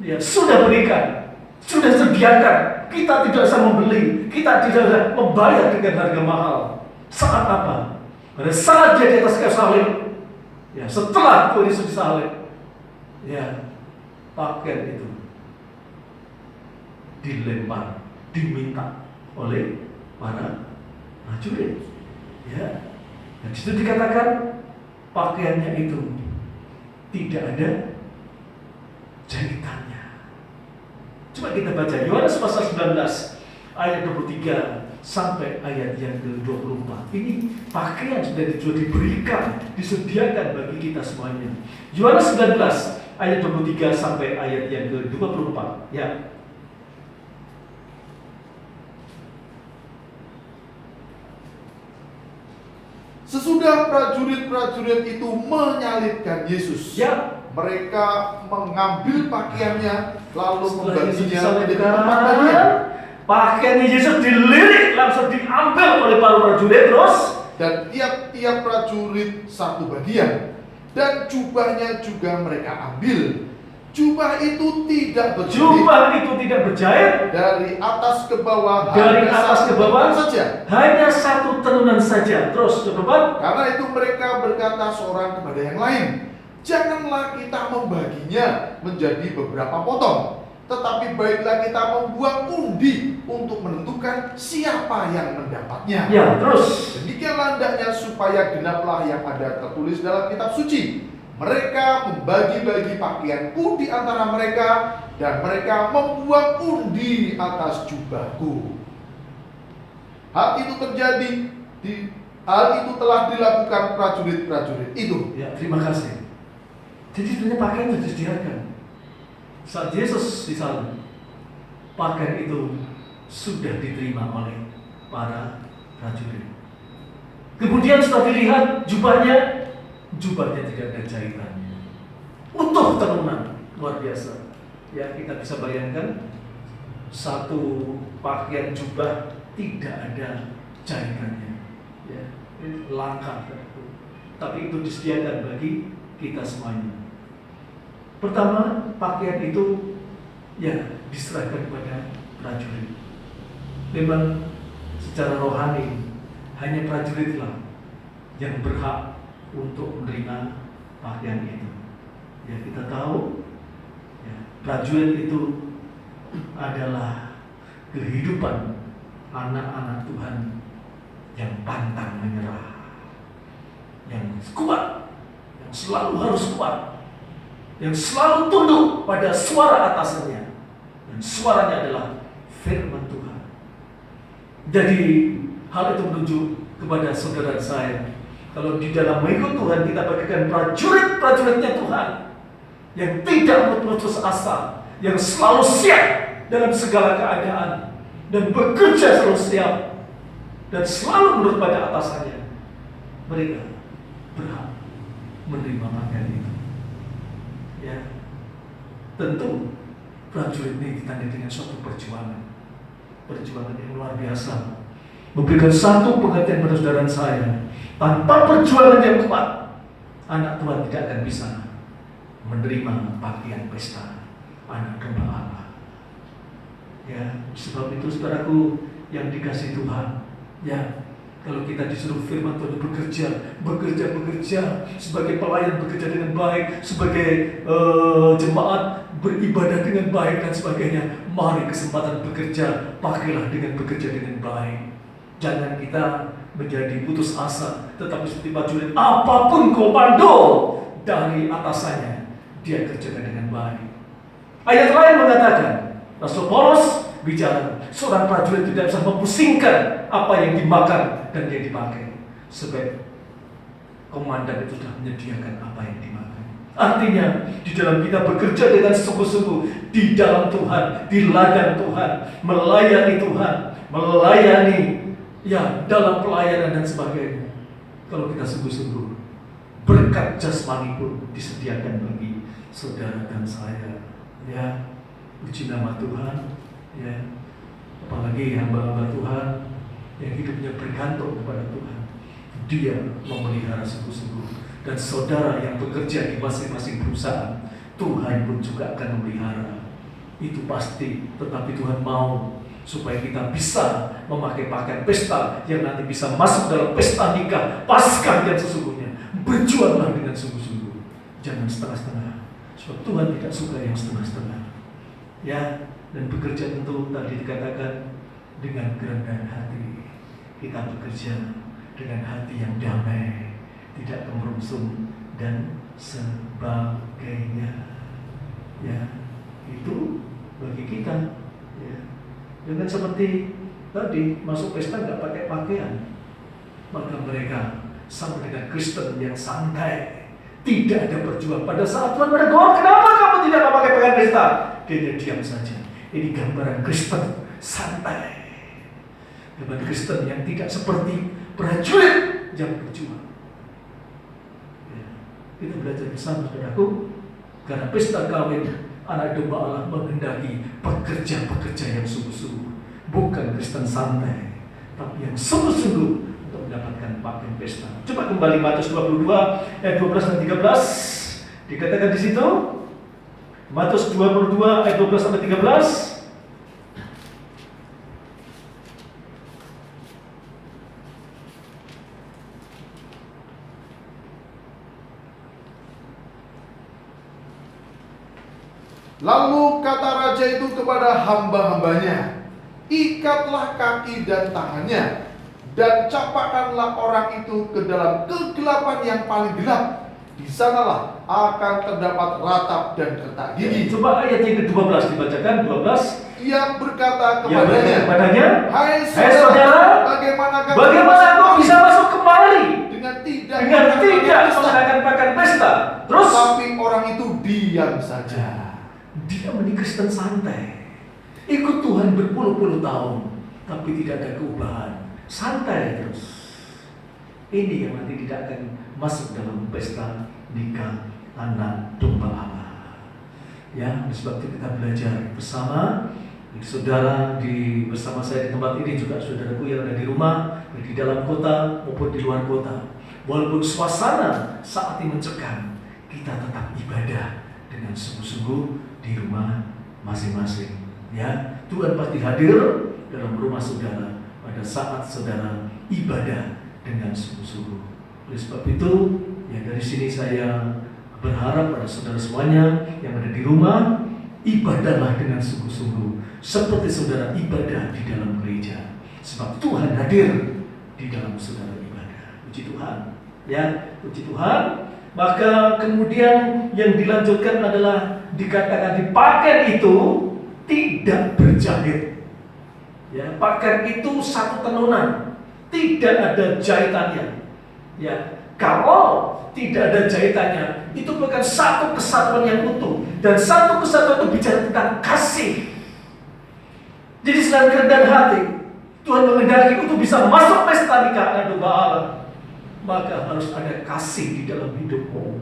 Ya, sudah berikan, sudah sediakan. Kita tidak usah membeli, kita tidak usah membayar dengan harga mahal. Saat apa? Pada saat dia di atas kayu salib, ya, setelah Tuhan Yesus disalib, ya, pakaian itu dilempar, diminta oleh para prajurit. Ya, dan disitu dikatakan pakaiannya itu tidak ada jahitannya. Coba kita baca Yohanes pasal 19 ayat 23 sampai ayat yang ke-24. Ini pakaian sudah diberikan, disediakan bagi kita semuanya. Yohanes 19 ayat 23 sampai ayat yang ke-24. Ya. Sesudah prajurit-prajurit itu menyalibkan Yesus, Ya. mereka mengambil pakaiannya lalu Setelah Yesus membaginya menjadi disalibkan, 4 bagian. pakaian Yesus dilirik langsung diambil oleh para prajurit, terus Dan tiap-tiap prajurit 1 bagian. Dan jubahnya juga mereka ambil. Jubah itu tidak berjahit. jubah itu tidak berjahit, Dari atas ke bawah. dari hanya atas ke satu bawah saja. hanya 1 tenunan saja. Terus coba, Karena itu mereka berkata seorang kepada yang lain, janganlah kita membaginya menjadi beberapa potong, tetapi baiklah kita membuang undi untuk menentukan siapa yang mendapatnya. ya, terus Demikianlah hendaknya supaya genaplah yang ada tertulis dalam kitab suci. Mereka membagi-bagi pakaianku di antara mereka, dan mereka membuang undi atas jubahku. Hal itu telah dilakukan prajurit-prajurit itu. ya, terima kasih. Jadi sebenarnya pakaian itu disediakan. Saat Yesus disalib, pakaian itu sudah diterima oleh para prajurit. Kemudian setelah dilihat jubahnya tidak ada jahitannya, utuh tenunan, luar biasa. Ya, kita bisa bayangkan satu pakaian jubah tidak ada jahitannya. Ya, ini langka, tapi itu disediakan bagi kita semuanya. Pertama, pakaian itu ya diserahkan kepada prajurit. Memang secara rohani hanya prajuritlah yang berhak untuk menerima pakaian itu. Ya, kita tahu ya, prajurit itu adalah kehidupan anak-anak Tuhan yang pantang menyerah, yang kuat, yang selalu harus kuat, yang selalu tunduk pada suara atasannya, dan suaranya adalah firman Tuhan. Jadi hal itu menunjuk kepada saudara saya, kalau di dalam mengikut Tuhan kita bagikan prajurit-prajuritnya Tuhan yang tidak putus asa, yang selalu siap dalam segala keadaan dan bekerja selalu siap dan selalu menurut pada atasannya. Mereka berhak menerima pakaian itu. Ya, tentu prajurit ini ditandai dengan suatu perjuangan yang luar biasa. Memberikan satu pengertian pada saudara saya, tanpa perjuangan yang kuat, anak Tuhan tidak akan bisa menerima pakaian pesta anak domba Allah. Ya, sebab itu saudaraku yang dikasih Tuhan, ya, kalau kita disuruh firman Tuhan bekerja sebagai pelayan, bekerja dengan baik, sebagai jemaat beribadah dengan baik dan sebagainya. Mari kesempatan bekerja, pakailah dengan bekerja dengan baik. Jangan kita menjadi putus asa, tetapi seperti prajurit, apapun komando dari atasannya, dia kerjakan dengan baik. Ayat lain mengatakan, Rasul Paulus bicara, seorang prajurit tidak bisa mempusingkan apa yang dimakan dan yang dipakai, sebab komandan itu sudah menyediakan apa yang dimakan. Artinya, di dalam kita bekerja dengan sungguh-sungguh di dalam Tuhan, di ladang Tuhan, melayani Tuhan, melayani, ya, dalam pelayanan dan sebagainya. Kalau kita sungguh-sungguh, berkat jasmani pun disediakan bagi saudara dan saya. Ya, puji nama Tuhan. Ya, apalagi hamba-hamba Tuhan yang hidupnya bergantung kepada Tuhan, dia memelihara sungguh-sungguh. Dan saudara yang bekerja di masing-masing perusahaan, Tuhan pun juga akan memelihara. Itu pasti. Tetapi Tuhan mau supaya kita bisa memakai pakaian pesta yang nanti bisa masuk dalam pesta nikah Paskah yang sesungguhnya. Berjuanglah dengan sungguh-sungguh, jangan setengah-setengah, sebab Tuhan tidak suka yang setengah-setengah. Ya, dan bekerja tentu tadi dikatakan dengan kerendahan hati. Kita bekerja dengan hati yang damai, tidak kemerungsung dan sebagainya. Ya, itu bagi kita. Ya, jangan seperti tadi masuk pesta nggak pakai pakaian, maka mereka sama dengan Kristen yang santai, tidak ada perjuangan. Pada saat Tuhan menegur, kenapa kamu tidak memakai pakaian pesta? Dia diam saja. Ini gambaran Kristen santai, gambaran Kristen yang tidak seperti prajurit yang berjuang. Ya, kita belajar bersama, saudaraku, karena pesta kawin anak domba Allah menghendaki pekerja-pekerja yang sungguh-sungguh, bukan Kristen santai, tapi yang sungguh-sungguh untuk mendapatkan pakaian pesta. Coba kembali Matius 22 ayat 12 dan 13. Dikatakan di situ, Matius 22 ayat 12 sampai 13. Lalu kata raja itu kepada hamba-hambanya, ikatlah kaki dan tangannya, dan campakkanlah orang itu ke dalam kegelapan yang paling gelap. Di sanalah akan terdapat ratap dan retak gigi. Coba ayat yang ke-12 dibacakan, 12. Ia berkata kepadanya, Hai saudara, bagaimana kau bisa masuk kembali dengan tidak menggunakan pakaian pesta? Terus, tapi orang itu diam saja. Dia menjadi Kristen santai, ikut Tuhan berpuluh-puluh tahun, tapi tidak ada perubahan, santai terus. Ini yang nanti tidak akan masuk dalam pesta nikah anak domba Allah. Ya, sebab itu kita belajar bersama. Saudara bersama saya di tempat ini, juga saudaraku yang ada di rumah, di dalam kota maupun di luar kota. Walaupun suasana saat ini mencekam, kita tetap ibadah dengan sungguh-sungguh di rumah masing-masing. Ya, Tuhan pasti hadir dalam rumah saudara pada saat saudara ibadah dengan sungguh-sungguh. Oleh sebab itu, ya, dari sini saya berharap pada saudara semuanya yang ada di rumah, ibadahlah dengan sungguh-sungguh seperti saudara ibadah di dalam gereja, sebab Tuhan hadir di dalam saudara ibadah. Puji Tuhan, ya, puji Tuhan. Maka kemudian yang dilanjutkan adalah dikatakan di pakaian itu tidak berjahit. Ya, pakaian itu satu tenunan, tidak ada jahitannya. Ya, kalau tidak ada jahitannya, itu bukan satu kesatuan yang utuh. Dan satu kesatuan itu bicara tentang kasih. Jadi selain kerendahan hati, Tuhan menghendaki untuk bisa masuk pesta nikah anak domba Allah, maka harus ada kasih di dalam hidupmu.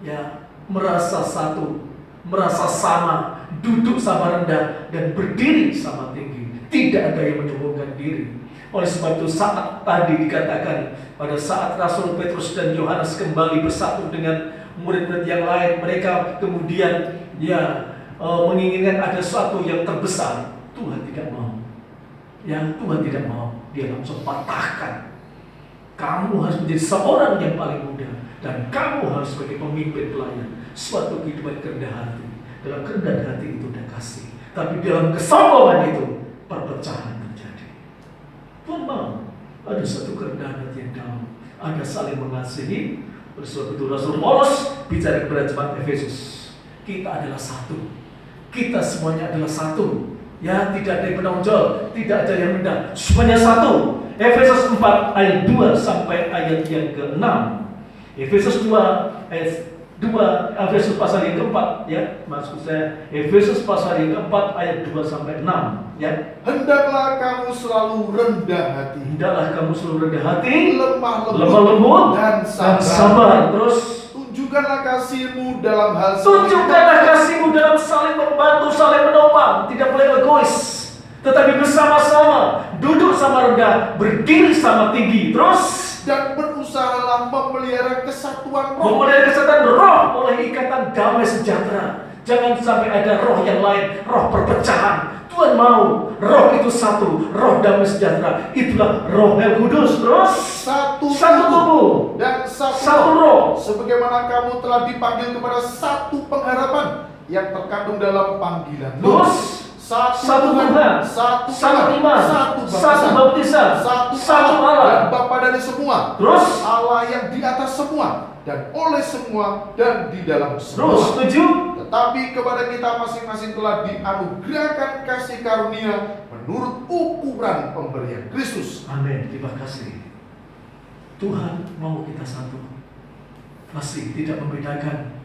Ya, merasa satu, merasa sama, duduk sama rendah dan berdiri sama tinggi. Tidak ada yang menyombongkan diri. Oleh sebab itu saat tadi dikatakan pada saat Rasul Petrus dan Yohanes kembali bersatu dengan murid-murid yang lain, mereka kemudian menginginkan ada sesuatu yang terbesar. Tuhan tidak mau. Tuhan tidak mau. Dia langsung patahkan. Kamu harus menjadi seorang yang paling muda, dan kamu harus sebagai pemimpin pelayan suatu kehidupan kerendahan hati. Dalam kerendahan hati itu ada kasih, tapi dalam kesombongan itu perpecahan terjadi. Tuhan mau ada satu kerendahan hati yang dalam, ada saling mengasihi. Oleh sebab itu Rasul Paulus bicara kepada jemaat Efesus, kita adalah satu. Kita semuanya adalah satu. Tidak ada yang menonjol, tidak ada yang rendah, semuanya satu. Efesus 4 ayat 2 sampai ayat yang ke-6. Efesus 2 ayat 2, Efesus pasal yang keempat, maksud saya Efesus pasal yang keempat ayat 2 sampai 6, Hendaklah kamu selalu rendah hati. Lemah lembut dan sabar. Terus tunjukkanlah kasihmu dalam hal saling membantu, saling menopang. Tidak boleh egois, tetapi bersama-sama, duduk sama rendah, berdiri sama tinggi. Terus dan berusahalah memelihara kesatuan roh oleh ikatan damai sejahtera. Jangan sampai ada roh yang lain, roh perpecahan. Tuhan mau roh itu satu, roh damai sejahtera. Itulah Roh yang Kudus. Terus satu tubuh dan satu roh. Sebagaimana kamu telah dipanggil kepada satu pengharapan yang terkandung dalam panggilan. Terus satu Tuhan, satu iman, satu baptisan, satu Allah dan Bapa dari semua. Terus Allah yang di atas semua dan oleh semua dan di dalam semua. Terus 7. Tetapi kepada kita masing-masing telah dianugerahkan kasih karunia menurut ukuran pemberian Kristus. Amin. Terima kasih. Tuhan mau kita satu. Masih tidak membedakan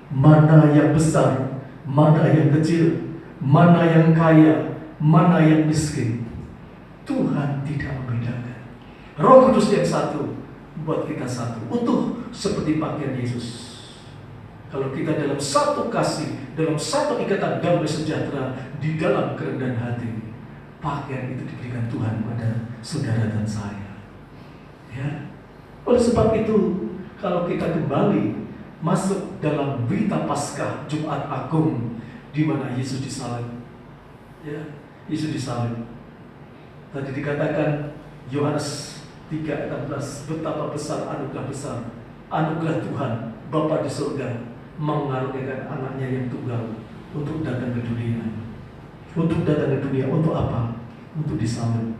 mana yang besar, mana yang kecil, mana yang kaya, mana yang miskin. Tuhan tidak membedakan. Roh Kudus yang satu buat kita satu, utuh seperti pakaian Yesus. Kalau kita dalam satu kasih, dalam satu ikatan damai sejahtera, di dalam kerendahan hati, pakaian itu diberikan Tuhan pada saudara dan saya. Oleh sebab itu, kalau kita kembali masuk dalam berita Paskah Jumat Agung, di mana Yesus disalib. Yesus disalib. Tadi dikatakan Yohanes 3:16, betapa besar anugerah Tuhan Bapa di surga mengaruniakan anaknya yang tunggal untuk datang ke dunia. Untuk datang ke dunia untuk apa? Untuk disalib.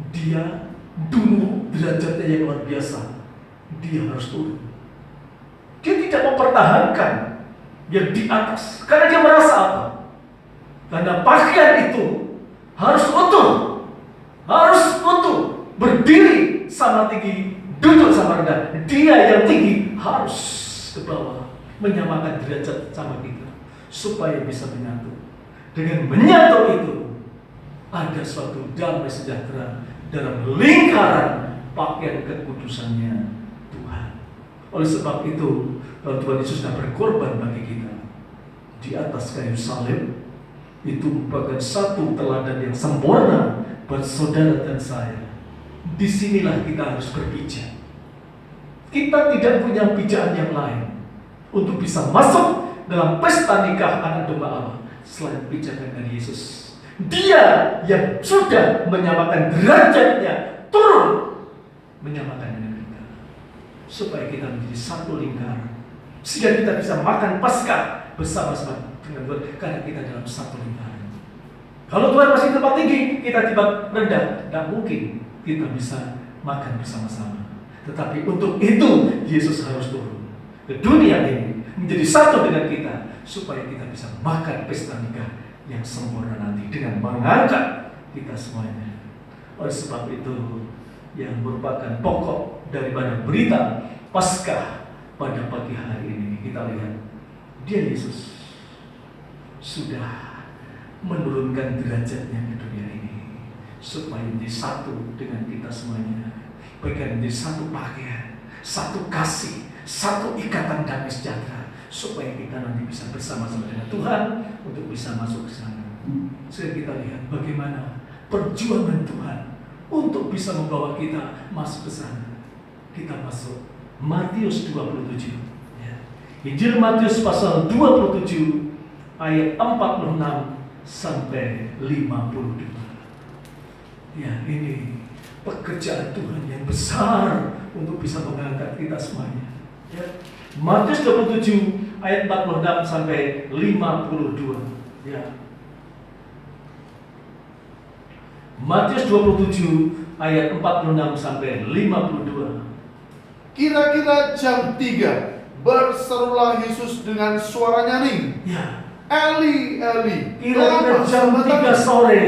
Dia dulu derajatnya yang luar biasa. Dia harus turun. Dia tidak mempertahankan yang di atas, karena dia merasa apa? Karena pakaian itu harus utuh, berdiri sama tinggi, duduk sama rendah. Dia yang tinggi harus ke bawah, menyamakan derajat sama kita, supaya bisa menyatu. Dengan menyatu itu, ada suatu damai sejahtera dalam lingkaran pakaian kekudusannya Tuhan. Oleh sebab itu, kalau Tuhan Yesus sudah berkorban bagi kita di atas kayu salib, itu merupakan satu teladan yang sempurna buat saudara dan saya. Disinilah kita harus berpijak. Kita tidak punya pijakan yang lain untuk bisa masuk dalam pesta nikah anak domba Allah selain pijakan dari Yesus. Dia yang sudah menyamakan derajatnya, turun menyamakan dengan kita, supaya kita menjadi satu lingkaran, sehingga kita bisa makan Paskah bersama-sama dengan Tuhan, karena kita dalam satu lingkaran. Kalau Tuhan masih tempat tinggi, kita tempat rendah, tidak mungkin kita bisa makan bersama-sama. Tetapi untuk itu Yesus harus turun ke dunia ini, menjadi satu dengan kita, supaya kita bisa makan pesta nikah yang sempurna nanti dengan mengangkat kita semuanya. Oleh sebab itu, yang merupakan pokok daripada berita Paskah pada pagi hari ini, kita lihat dia Yesus sudah menurunkan derajatnya ke dunia ini, supaya menjadi satu dengan kita semuanya, bagian menjadi satu pakaian, satu kasih, satu ikatan damai sejahtera, supaya kita nanti bisa bersama-sama dengan Tuhan untuk bisa masuk ke sana. Sehingga kita lihat bagaimana perjuangan Tuhan untuk bisa membawa kita masuk ke sana. Kita masuk Matius 27 Injil Matius pasal 27 ayat 46 sampai 52. Ya, ini pekerjaan Tuhan yang besar untuk bisa mengangkat kita semuanya. Ya. Matius 27 ayat 46 sampai 52. Ya. Matius 27 ayat 46 sampai 52. Kira-kira jam 3 berserulah Yesus dengan suara nyaring, Ya. Eli, Eli, Kira-kira lama jam 3 sabachthani?" sore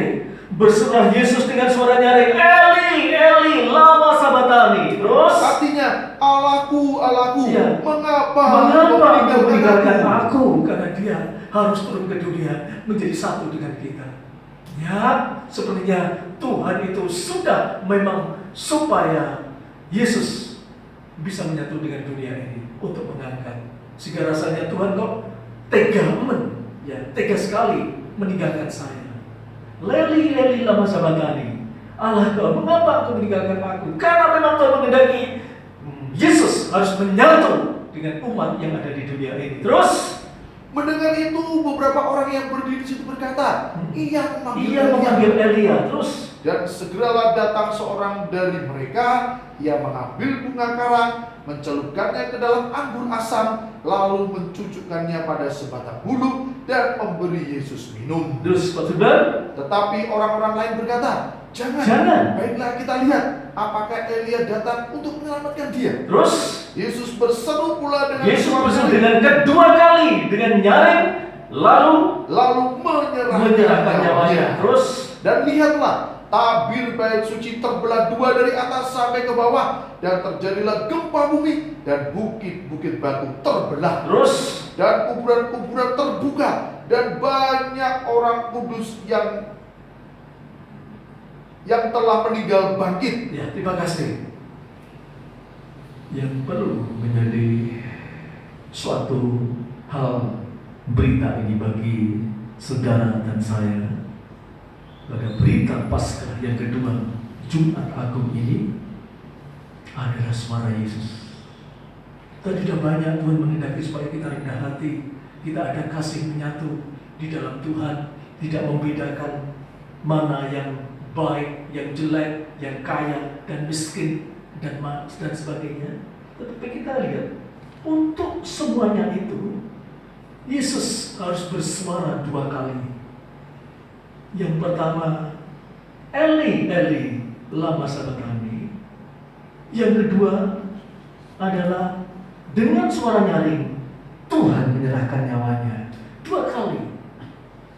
berserulah Yesus dengan suara nyaring, Eli, Eli, lama sabatani. Terus, Artinya, Allahku, Allahku, Iya. mengapa mengapa engkau meninggalkan aku? aku? Karena dia harus turun ke dunia menjadi satu dengan kita. Ya, sepertinya Tuhan itu sudah memang supaya Yesus bisa menyatu dengan dunia ini untuk mengangkat. Sehingga rasanya Tuhan kok tega sekali meninggalkan saya. Leli, Leli, lama sabatani. Allah kau, mengapa kau meninggalkan aku? Karena memang Tuhan menghendaki Yesus harus menyatu dengan umat yang ada di dunia ini. Terus, Mendengar itu, beberapa orang yang berdiri di situ berkata, ia memanggil Elia. Terus, Dan segeralah datang seorang dari mereka, ia mengambil bunga karang, mencelupkannya ke dalam anggur asam, lalu mencucukkannya pada sebatang bulu dan memberi Yesus minum. saudara, Tetapi orang-orang lain berkata, Jangan. Baiklah kita lihat, apakah Elia datang untuk menyelamatkan dia. terus Yesus berseru pula dengan Yesus suara berseru nyaring, dengan kedua kali dengan nyaring, lalu lalu menyerahkan menyerahkan nyawanya. Terus, Dan lihatlah, tabir bait suci terbelah dua dari atas sampai ke bawah, dan terjadilah gempa bumi, dan bukit-bukit batu terbelah, terus, dan kuburan-kuburan terbuka, dan banyak orang kudus yang telah meninggal bangkit. ya, terima kasih. Yang perlu menjadi suatu hal berita ini bagi saudara dan saya, pada berita Paskah yang kedua, Jumat Agung ini adalah suara Yesus. Tadi sudah banyak Tuhan menghendaki supaya kita rendah hati, kita ada kasih menyatu di dalam Tuhan, tidak membedakan mana yang baik, yang jelek, yang kaya dan miskin dan sebagainya. Tetapi kita lihat, untuk semuanya itu Yesus harus bersuara dua kali. Yang pertama, Eli, Eli, lama sabatani. Yang kedua adalah dengan suara nyaring, Tuhan menyerahkan nyawanya. Dua kali.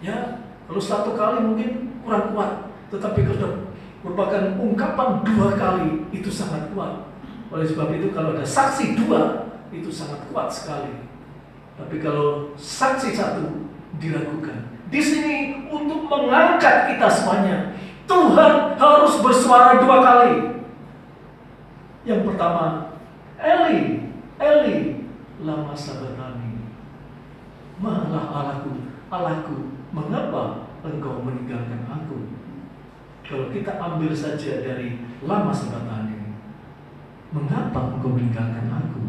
Ya, kalau satu kali mungkin kurang kuat, tetapi kalau merupakan ungkapan dua kali, itu sangat kuat. Oleh sebab itu kalau ada saksi dua, itu sangat kuat sekali. Tapi kalau saksi satu, diragukan. Di sini untuk mengangkat kita semuanya, Tuhan harus bersuara dua kali. Yang pertama, Eli, Eli, lama sabatani. Malah Allahku, Allahku, mengapa engkau meninggalkan aku? Kalau kita ambil saja dari lama sabatani, mengapa engkau meninggalkan aku?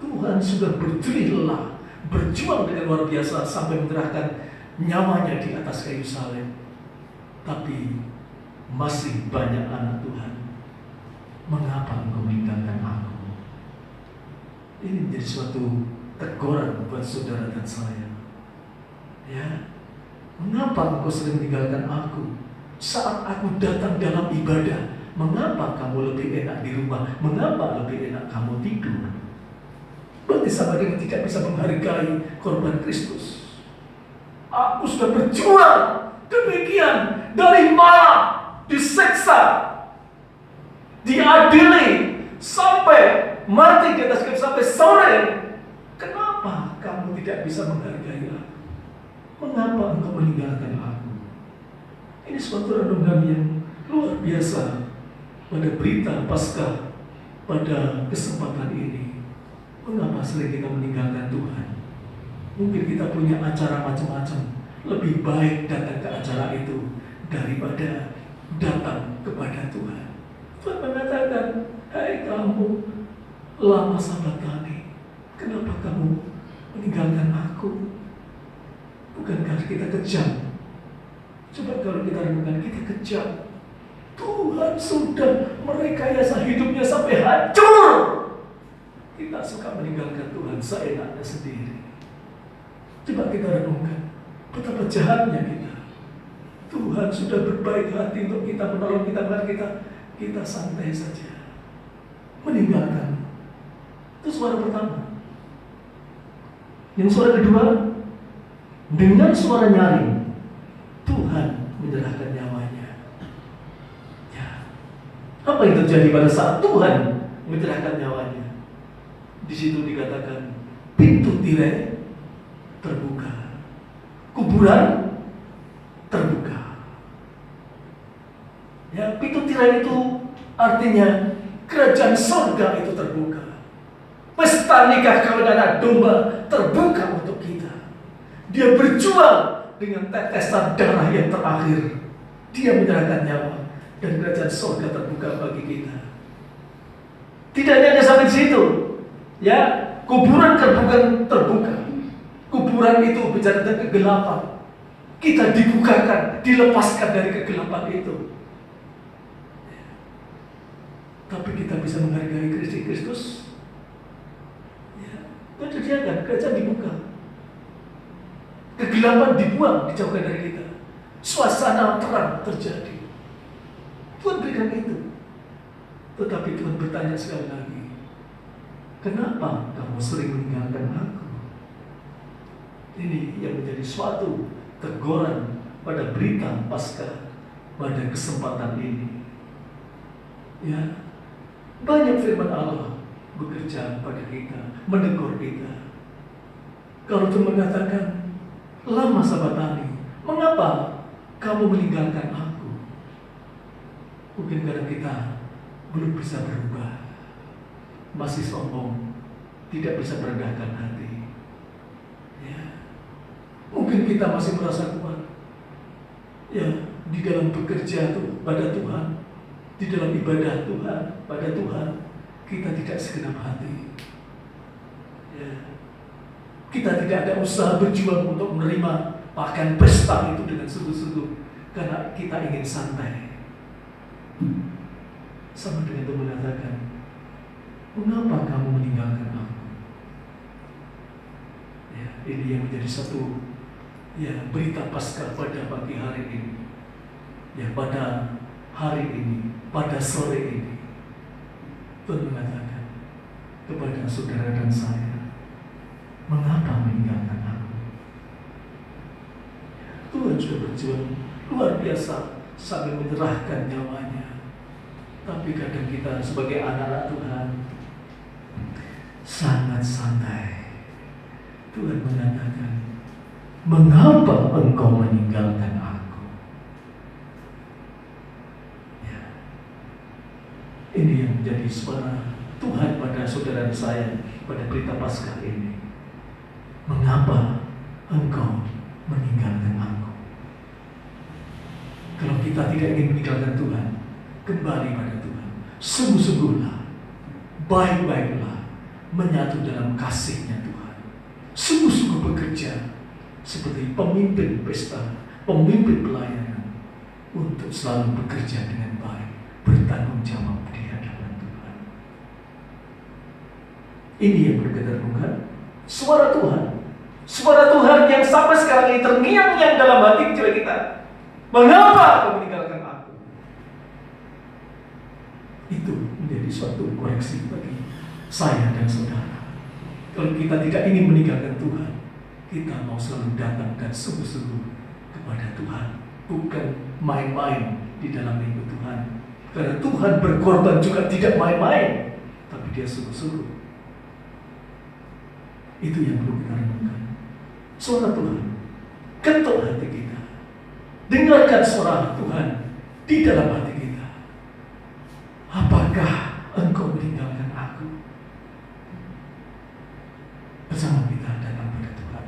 Tuhan sudah berjerih lelah, berjuang dengan luar biasa sampai menyerahkan nyawanya di atas kayu salib. Tapi masih banyak anak Tuhan. Mengapa engkau meninggalkan aku? Ini menjadi suatu teguran buat saudara dan saya. Ya, mengapa engkau sering meninggalkan aku? Saat aku datang dalam ibadah, mengapa kamu lebih enak di rumah? Mengapa lebih enak kamu tidur? Berarti sama dengan tidak bisa menghargai korban Kristus. Aku sudah berjuang demikian dari malam, diseksa, diadili sampai mati di atas kayu sampai sore. Kenapa kamu tidak bisa menghargai aku? Mengapa engkau meninggalkan aku? Ini suatu renungan yang luar biasa pada berita Paskah pada kesempatan ini. Mengapa sering kita meninggalkan Tuhan? Mungkin kita punya acara macam-macam. Lebih baik datang ke acara itu daripada datang kepada Tuhan. Tuhan mengatakan, hai kamu lama sabatani, kenapa kamu kita kejam. Coba kalau kita renungkan, kita kejam. Tuhan sudah merekayasa hidupnya sampai hancur. Kita suka meninggalkan Tuhan seenaknya sendiri. Coba kita renungkan, betapa jahatnya kita. Tuhan sudah berbaik hati untuk kita, menolong kita, kita santai saja. Meninggalkan. Itu suara pertama. Yang suara kedua, dengan suara nyaring, Tuhan menyerahkan nyawanya. Ya. Apa yang terjadi pada saat Tuhan menyerahkan nyawanya? Di situ dikatakan pintu tirai terbuka, kuburan terbuka. Ya, pintu tirai itu artinya kerajaan surga itu terbuka. Pesta nikah kawin anak domba terbuka untuk kita. Dia berjuang dengan tetesan darah yang terakhir. Dia menyerahkan nyawa dan kerajaan surga terbuka bagi kita. Tidak hanya sampai di situ. Ya, kuburan terbuka. Kuburan itu bicara tentang kegelapan. Kita dibukakan, dilepaskan dari kegelapan itu. Tapi kita bisa menghargai Kristus. Ya, itu dia kan, kerajaan dibuka. Kegelapan dibuang, dijauhkan dari kita. Suasana terang terjadi. Tuhan berikan itu. Tetapi Tuhan bertanya sekali lagi, kenapa kamu sering meninggalkan aku? Ini yang menjadi suatu teguran pada berita Paskah pada kesempatan ini. Ya, banyak firman Allah bekerja pada kita, menegur kita. Kalau Tuhan mengatakan, lama sabatani, mengapa kamu meninggalkan aku? Mungkin karena kita belum bisa berubah, masih sombong, tidak bisa merendahkan hati. Ya, mungkin kita masih merasa kuat. Ya, di dalam bekerja tuh pada Tuhan, di dalam ibadah Tuhan, pada Tuhan, kita tidak segenap hati. Ya. Kita tidak ada usaha berjuang untuk menerima pakaian pesta itu dengan sungguh-sungguh, karena kita ingin santai. Sama dengan itu mengatakan, mengapa kamu meninggalkan aku? Ya, ini yang menjadi satu berita Paskah pada pagi hari ini. Ya, pada hari ini, pada sore ini, Tuhan mengatakan kepada saudara dan saya, mengapa meninggalkan aku? Tuhan sudah berjuang luar biasa sambil menyerahkan nyawanya. Tapi kadang kita sebagai anak-anak Tuhan sangat santai. Tuhan mengatakan, mengapa engkau meninggalkan aku? Ya. Ini yang menjadi suara Tuhan pada saudara saya pada berita Paskah ini. Mengapa engkau meninggalkan aku? Kalau kita tidak ingin meninggalkan Tuhan, kembali pada Tuhan. Sungguh-sungguhlah, baik-baiklah menyatu dalam kasih-Nya Tuhan. Sungguh-sungguh bekerja seperti pemimpin pesta, pemimpin pelayanan, untuk selalu bekerja dengan baik, bertanggung jawab di hadapan Tuhan. Ini yang bergetar-getar suara Tuhan. Suara Tuhan yang sampai sekarang ini terngiang-ngiang dalam hati kecil kita. Mengapa kau meninggalkan aku? Itu menjadi suatu koreksi bagi saya dan saudara. Kalau kita tidak ingin meninggalkan Tuhan, kita mau selalu datang dan sungguh-sungguh kepada Tuhan, bukan main-main di dalam minggu Tuhan. Karena Tuhan berkorban juga tidak main-main, tapi Dia sungguh-sungguh. Itu yang perlu kita renungkan. Suara Tuhan ketuk hati kita. Dengarkan suara Tuhan di dalam hati kita. Apakah engkau meninggalkan aku? Bersama kita datang pada Tuhan.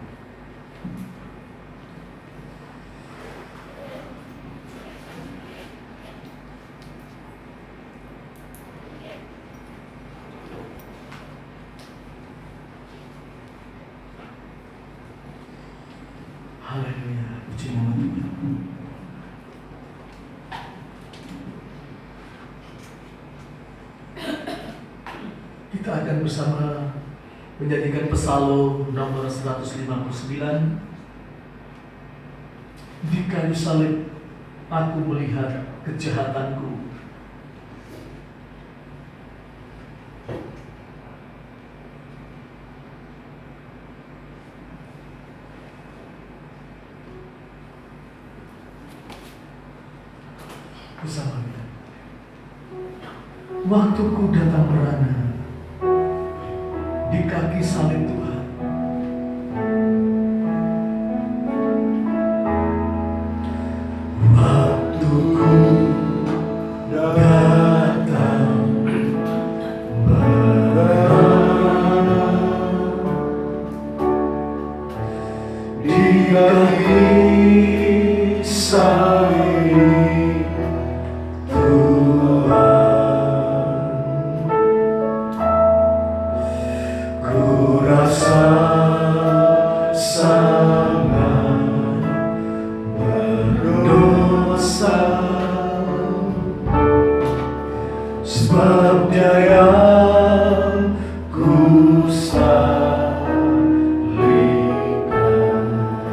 Haleluya. Kita akan bersama menyanyikan Psalm nomor 159. Di kayu salib aku melihat kejahatanku. Bersama kita. Waktuku datang merana di kaki salib Tuhan. Waktuku datang merana di kaki salib Tuhan. Ku rasa sangat berdosa, sebabnya yang ku salibkan.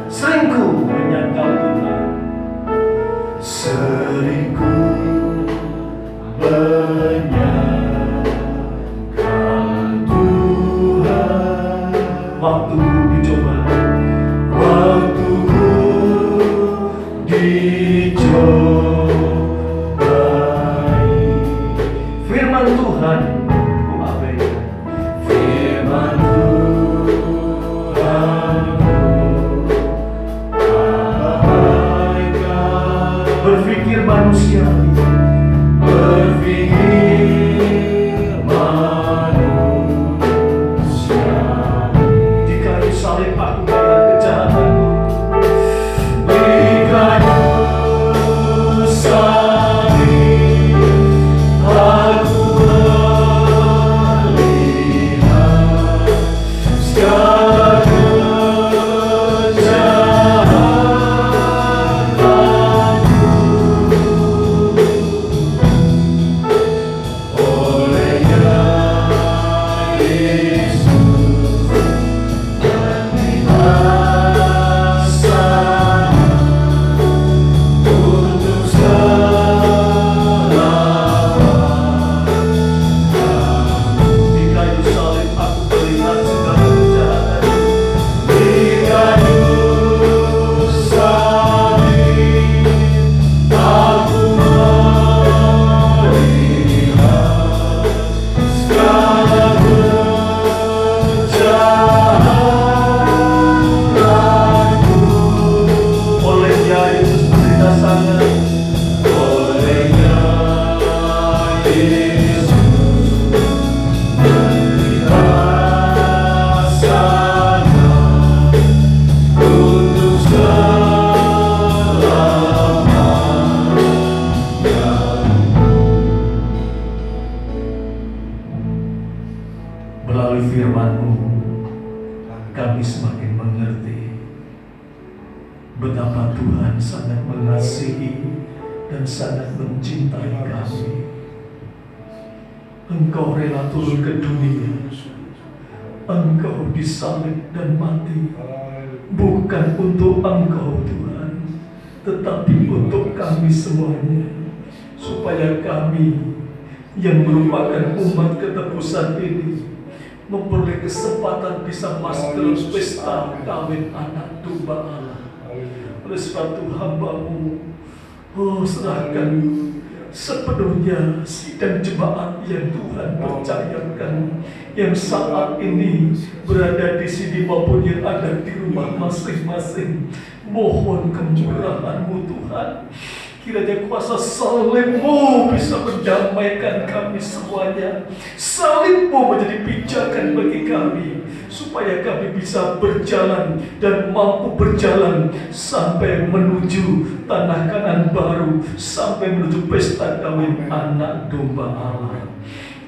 Sering ku menyangkal Tuhan, sering ku menyangkal Tuhan. Waktuku dicoba, waktuku dicobai. Firman Tuhan ku abaikan, firman Tuhan ku abaikan. Berpikir manusiawi, berpikir manusia. Di kayu salib aku melihat kejahatanku. Di kayu salib aku melihat segala kejahatanku. Olehnya Yesus membebaskan untuk selamanya. Di kayu salib aku melihat segala kejahatan. Di kayu salib aku melihat segala kejahatanku. Olehnya Yesus menderita sangat. Olehnya Yesus menderita sangat untuk selamanya. Melalui firman-Mu, kami semakin mengerti betapa Tuhan sangat mengasihi dan sangat mencintai kami. Engkau rela turun ke dunia, Engkau disalib dan mati, bukan untuk Engkau Tuhan, tetapi untuk kami semuanya, supaya kami yang merupakan umat ketebusan ini memperoleh kesempatan bisa masuk dalam pesta kawin anak domba Allah. Oleh sebab itu hamba-Mu, serahkan sepenuhnya sidang jemaat yang Tuhan percayakan, yang saat ini berada di sini maupun yang ada di rumah masing-masing. Mohon kemurahan-Mu Tuhan, kiranya kuasa salib-Mu bisa mendamaikan kami semuanya. Salib-Mu menjadi pijakan bagi kami, supaya kami bisa berjalan dan mampu berjalan sampai menuju tanah Kanaan baru, sampai menuju pesta kawin anak domba Allah.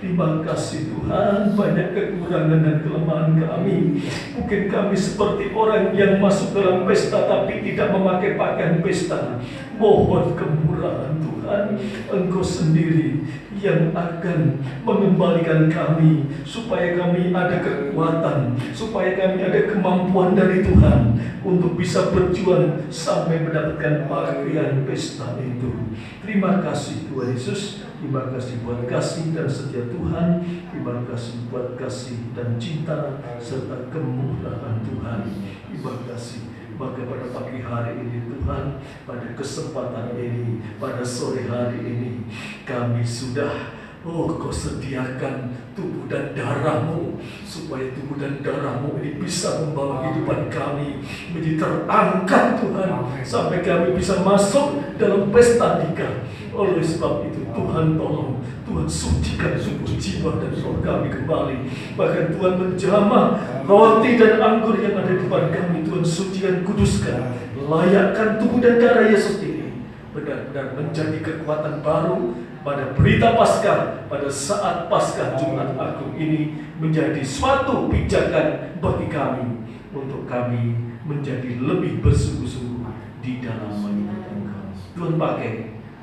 Terima kasih Tuhan, banyak kekurangan dan kelemahan kami. Mungkin kami seperti orang yang masuk dalam pesta tapi tidak memakai pakaian pesta. Mohon kemurahan Tuhan, Engkau sendiri yang akan mengembalikan kami, supaya kami ada kekuatan, supaya kami ada kemampuan dari Tuhan untuk bisa berjuang sampai mendapatkan pakaian pesta itu. Terima kasih Tuhan Yesus, terima kasih buat kasih dan setia Tuhan, terima kasih buat kasih dan cinta serta kemurahan Tuhan. Terima kasih. Maka pada pagi hari ini Tuhan, pada kesempatan ini, pada sore hari ini, kami sudah Kau sediakan tubuh dan darah-Mu, supaya tubuh dan darah-Mu ini bisa membawa kehidupan kami menjadi terangkat Tuhan, sampai kami bisa masuk dalam pesta nikah. Oleh sebab itu Tuhan tolong, Tuhan sucikan tubuh, jiwa dan roh kami kembali. Bahkan Tuhan menjamah roti dan anggur yang ada di depan kami, Tuhan sucikan, kuduskan, layakkan tubuh dan darah Yesus ini benar-benar menjadi kekuatan baru pada berita Paskah, pada saat Paskah Jumat Agung ini menjadi suatu pijakan bagi kami, untuk kami menjadi lebih bersungguh-sungguh di dalam menyembah Engkau. Tuhan pakai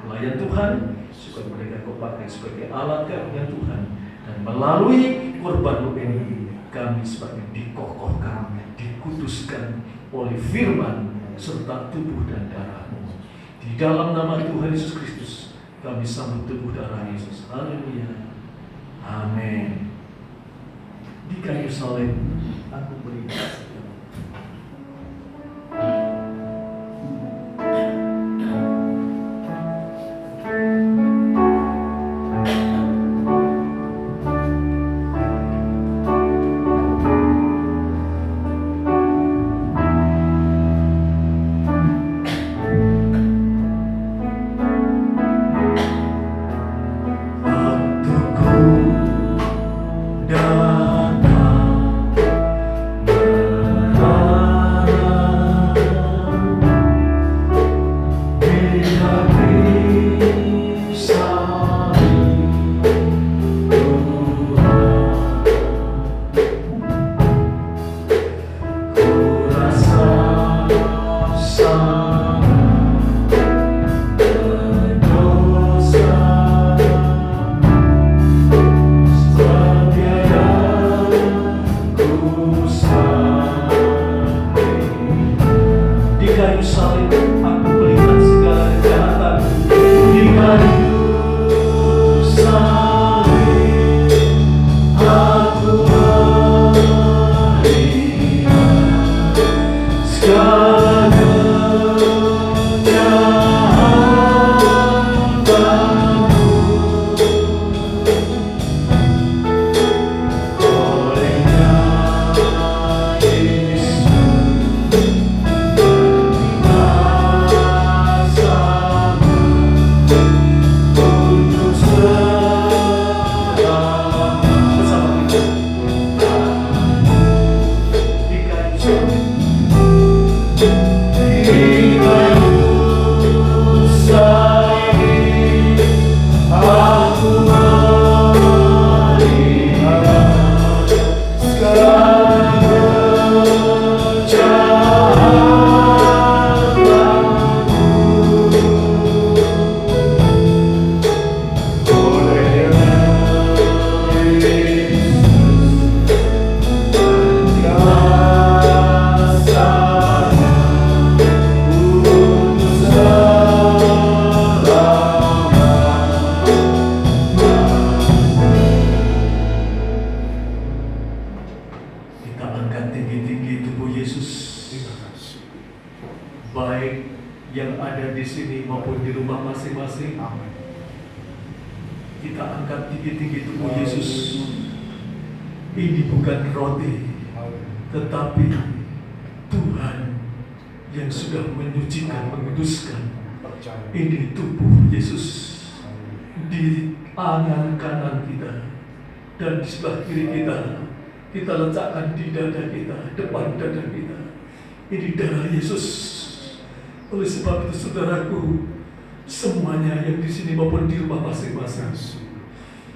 pelayan Tuhan, supaya mereka Kau pakai sebagai alat karunia Tuhan, dan melalui korban ini kami sebagai dikokohkan, dikuduskan oleh firman serta tubuh dan darah-Mu. Di dalam nama Tuhan Yesus Kristus kami sambut tubuh darah Yesus. Haleluya. Amin. Di kayu salib aku berikan. Kita angkat tinggi-tinggi tubuh Yesus. Ini bukan roti, tetapi Tuhan yang sudah menyucikan, menguduskan. Ini tubuh Yesus di tangan kanan kita, dan di sebelah kiri kita letakkan di dada kita, depan dada kita. Ini darah Yesus. Oleh sebab itu saudaraku, semuanya yang di sini maupun di rumah masing-masing,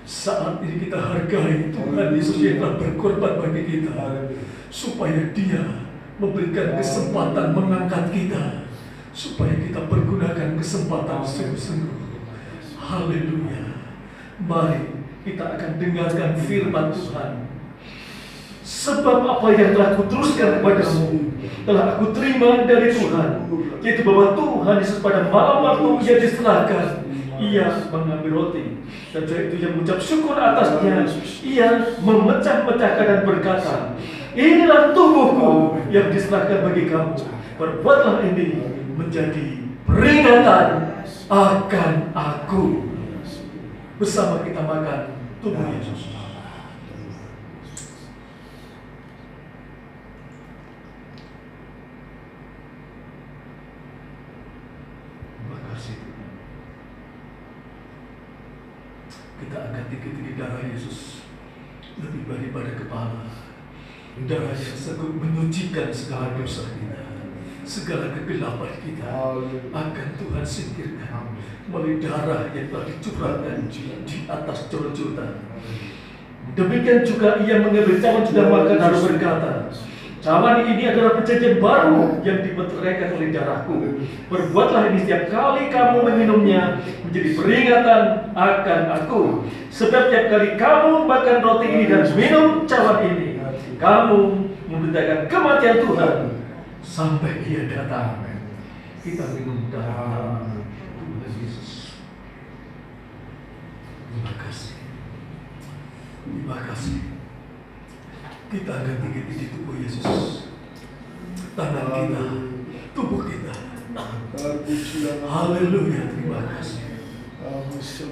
saat ini kita hargai Tuhan Yesus yang telah berkorban bagi kita, supaya Dia memberikan kesempatan mengangkat kita, supaya kita pergunakan kesempatan sungguh-sungguh. Haleluya. Mari kita akan dengarkan firman Tuhan. Sebab apa yang telah kuteruskan kepadamu telah aku terima dari Tuhan, yaitu bahwa Tuhan Yesus pada malam waktu Ia diserahkan, Ia mengambil roti, dan setelah itu Ia mengucap syukur atasnya. Ia memecah-mecahkan dan berkata, inilah tubuhku yang diserahkan bagi kamu. Perbuatlah ini menjadi peringatan akan aku. Bersama kita makan tubuh Yesus. Terima kasih Tuhan. Kita angkat tinggi-tinggi darah Yesus lebih daripada kepala. Darah yang sanggup menyucikan segala dosa kita, segala kegelapan kita akan Tuhan singkirkan melalui darah yang telah dicurahkan di atas Golgota. Demikian juga Ia mengambil cawan sudah makan lalu berkata, cawan ini adalah perjanjian baru yang dimeteraikan oleh darahku. Berbuatlah ini setiap kali kamu meminumnya menjadi peringatan akan aku. Sebab setiap kali kamu makan roti ini dan minum cawan ini, kamu memberitakan kematian Tuhan sampai Ia datang. Kita minum darah Tuhan Yesus. Terima kasih. Terima kasih. Kita akan tinggi-tinggi tubuh Yesus. Tangan kita, tubuh kita. Haleluya. Terima kasih.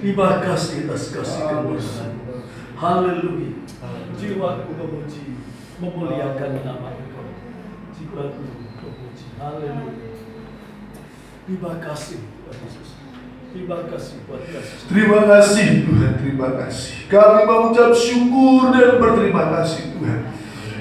Terima kasih atas kasih kemuliaan. Haleluya. Jiwaku memuji, memuliakan nama Engkau. Jiwaku memuji. Haleluya. Terima kasih Tuhan Yesus. Terima kasih buat kasih. Terima kasih Tuhan, terima kasih. Kami mengucap syukur dan berterima kasih Tuhan,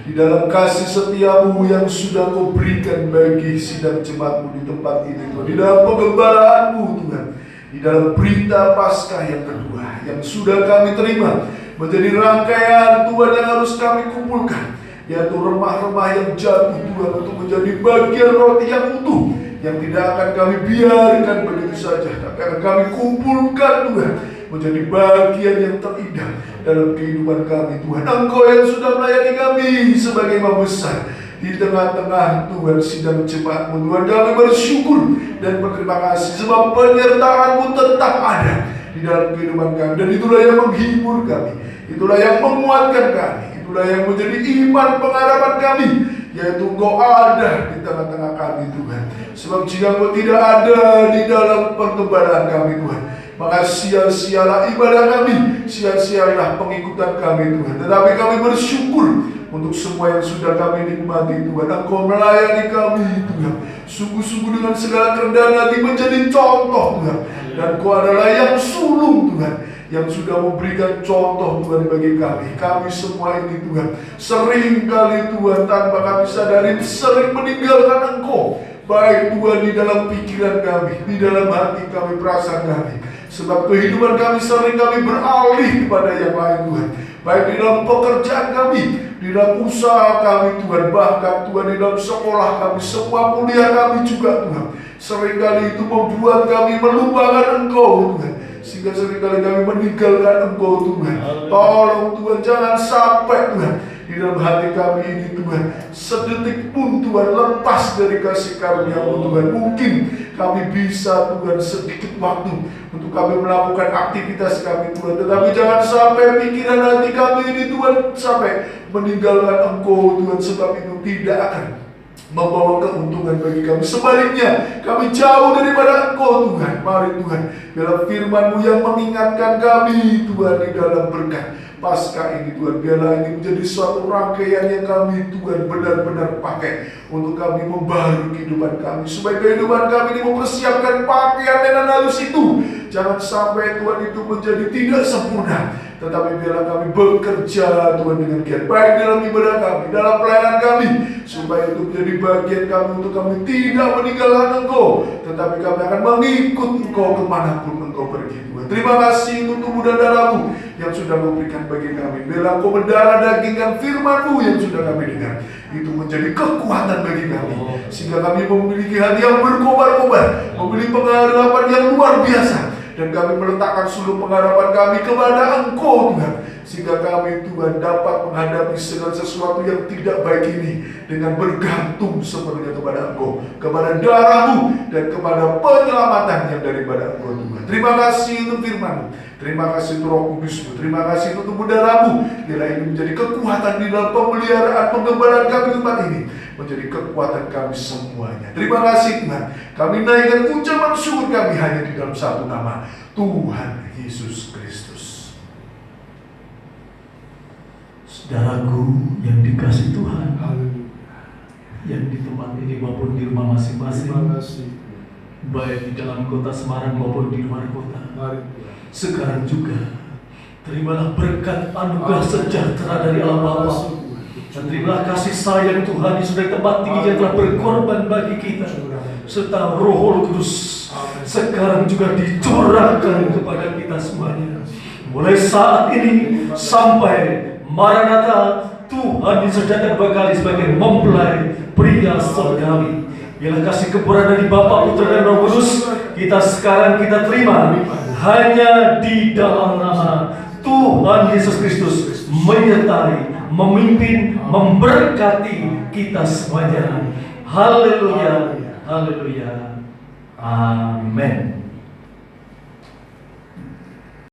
di dalam kasih setiamu yang sudah Kau berikan bagi sidang jemaatmu di tempat ini Tuhan, di dalam pengembalaanmu Tuhan, di dalam berita Paskah yang kedua yang sudah kami terima menjadi rangkaian Tuhan yang harus kami kumpulkan, yaitu remah-remah yang jatuh Tuhan untuk menjadi bagian roti yang utuh, yang tidak akan kami biarkan begitu saja, tapi akan kami kumpulkan Tuhan menjadi bagian yang terindah dalam kehidupan kami Tuhan. Engkau yang sudah melayani kami sebagai imam besar di tengah-tengah Tuhan sidang jemaatmu Tuhan, kami bersyukur dan berterima kasih sebab penyertaan-Mu tetap ada di dalam kehidupan kami, dan itulah yang menghibur kami, itulah yang menguatkan kami, itulah yang menjadi iman pengharapan kami, yaitu Engkau ada di tengah-tengah kami Tuhan. Sebab jika Engkau tidak ada di dalam pergembala kami Tuhan, maka sia-sialah ibadah kami, sia-sialah pengikutan kami Tuhan. Tetapi kami bersyukur untuk semua yang sudah kami nikmati Tuhan. Engkau melayani kami Tuhan, sungguh-sungguh dengan segala kerendahan hati menjadi contoh Tuhan. Dan Engkau adalah yang sulung Tuhan, yang sudah memberikan contoh Tuhan bagi kami. Kami semua ini Tuhan, sering kali Tuhan tanpa kami sadari sering meninggalkan Engkau, baik Tuhan di dalam pikiran kami, di dalam hati kami, perasaan kami. Sebab kehidupan kami sering kami beralih kepada yang lain Tuhan, baik di dalam pekerjaan kami, di dalam usaha kami Tuhan, bahkan Tuhan di dalam sekolah kami, semua kuliah kami juga Tuhan. Seringkali itu membuat kami melupakan Engkau Tuhan, sehingga seringkali kami meninggalkan Engkau Tuhan. Tolong Tuhan, jangan sampai Tuhan di dalam hati kami ini Tuhan sedetik pun Tuhan lepas dari kasih karunia-Mu Tuhan. Mungkin kami bisa Tuhan sedikit waktu untuk kami melakukan aktivitas kami Tuhan, tetapi jangan sampai pikiran hati kami ini Tuhan sampai meninggalkan Engkau Tuhan, sebab itu tidak akan membawa keuntungan bagi kami. Sebaliknya, kami jauh daripada Engkau Tuhan. Mari Tuhan, biarlah firman-Mu yang mengingatkan kami Tuhan di dalam berkat Paskah ini Tuhan, biarlah ini menjadi suatu rangkaian yang kami Tuhan benar-benar pakai untuk kami membaharui kehidupan kami, supaya kehidupan kami ini mempersiapkan pakaian lenan halus itu. Jangan sampai Tuhan itu menjadi tidak sempurna, tetapi biarlah kami bekerja Tuhan dengan giat, baik dalam ibadah kami, dalam pelayanan kami, supaya itu menjadi bagian kami untuk kami tidak meninggalkan Engkau, tetapi kami akan mengikut Engkau kemanapun Engkau pergi Tuhan. Terima kasih untuk tubuh dan darah-Mu yang sudah Kau berikan bagi kami. Biarlah Kau mendarah dagingkan firman-Mu yang sudah kami dengar, itu menjadi kekuatan bagi kami, sehingga kami memiliki hati yang berkobar-kobar, memiliki pengharapan yang luar biasa, Dan kami meletakkan seluruh pengharapan kami kepada Engkau Tuhan, sehingga kami Tuhan dapat menghadapi segala sesuatu yang tidak baik ini dengan bergantung sepenuhnya kepada Engkau, kepada darah-Mu, dan kepada penyelamatan yang daripada Engkau Tuhan. Terima kasih untuk firman-Mu, terima kasih untuk Roh Kudus-Mu, terima kasih untuk tubuh darah-Mu. Biarlah ini menjadi kekuatan di dalam pemeliharaan penggembalaan kami tempat ini, menjadi kekuatan kami semuanya. Terima kasih Tuhan. Kami naikkan ucapan syukur kami hanya di dalam satu nama, Tuhan Yesus Kristus. Saudaraku yang dikasih Tuhan, yang di tempat ini maupun di rumah masing-masing, baik di dalam kota Semarang maupun di luar kota, sekarang juga terimalah berkat anugerah sejahtera dari Allah Bapa, dan terimalah kasih sayang Tuhan di sudah tempat tinggi yang telah berkorban bagi kita, serta Roh Kudus sekarang juga dicurahkan kepada kita semuanya. Mulai saat ini sampai Maranatha, Tuhan Yesus datang kembali sebagai mempelai pria surgawi. Bila kasih kepurahan dari Bapa, Putra dan Roh Kudus kita sekarang kita terima hanya di dalam nama Tuhan Yesus Kristus, menyertai, memimpin, memberkati kita semuanya. Haleluya, haleluya, amin.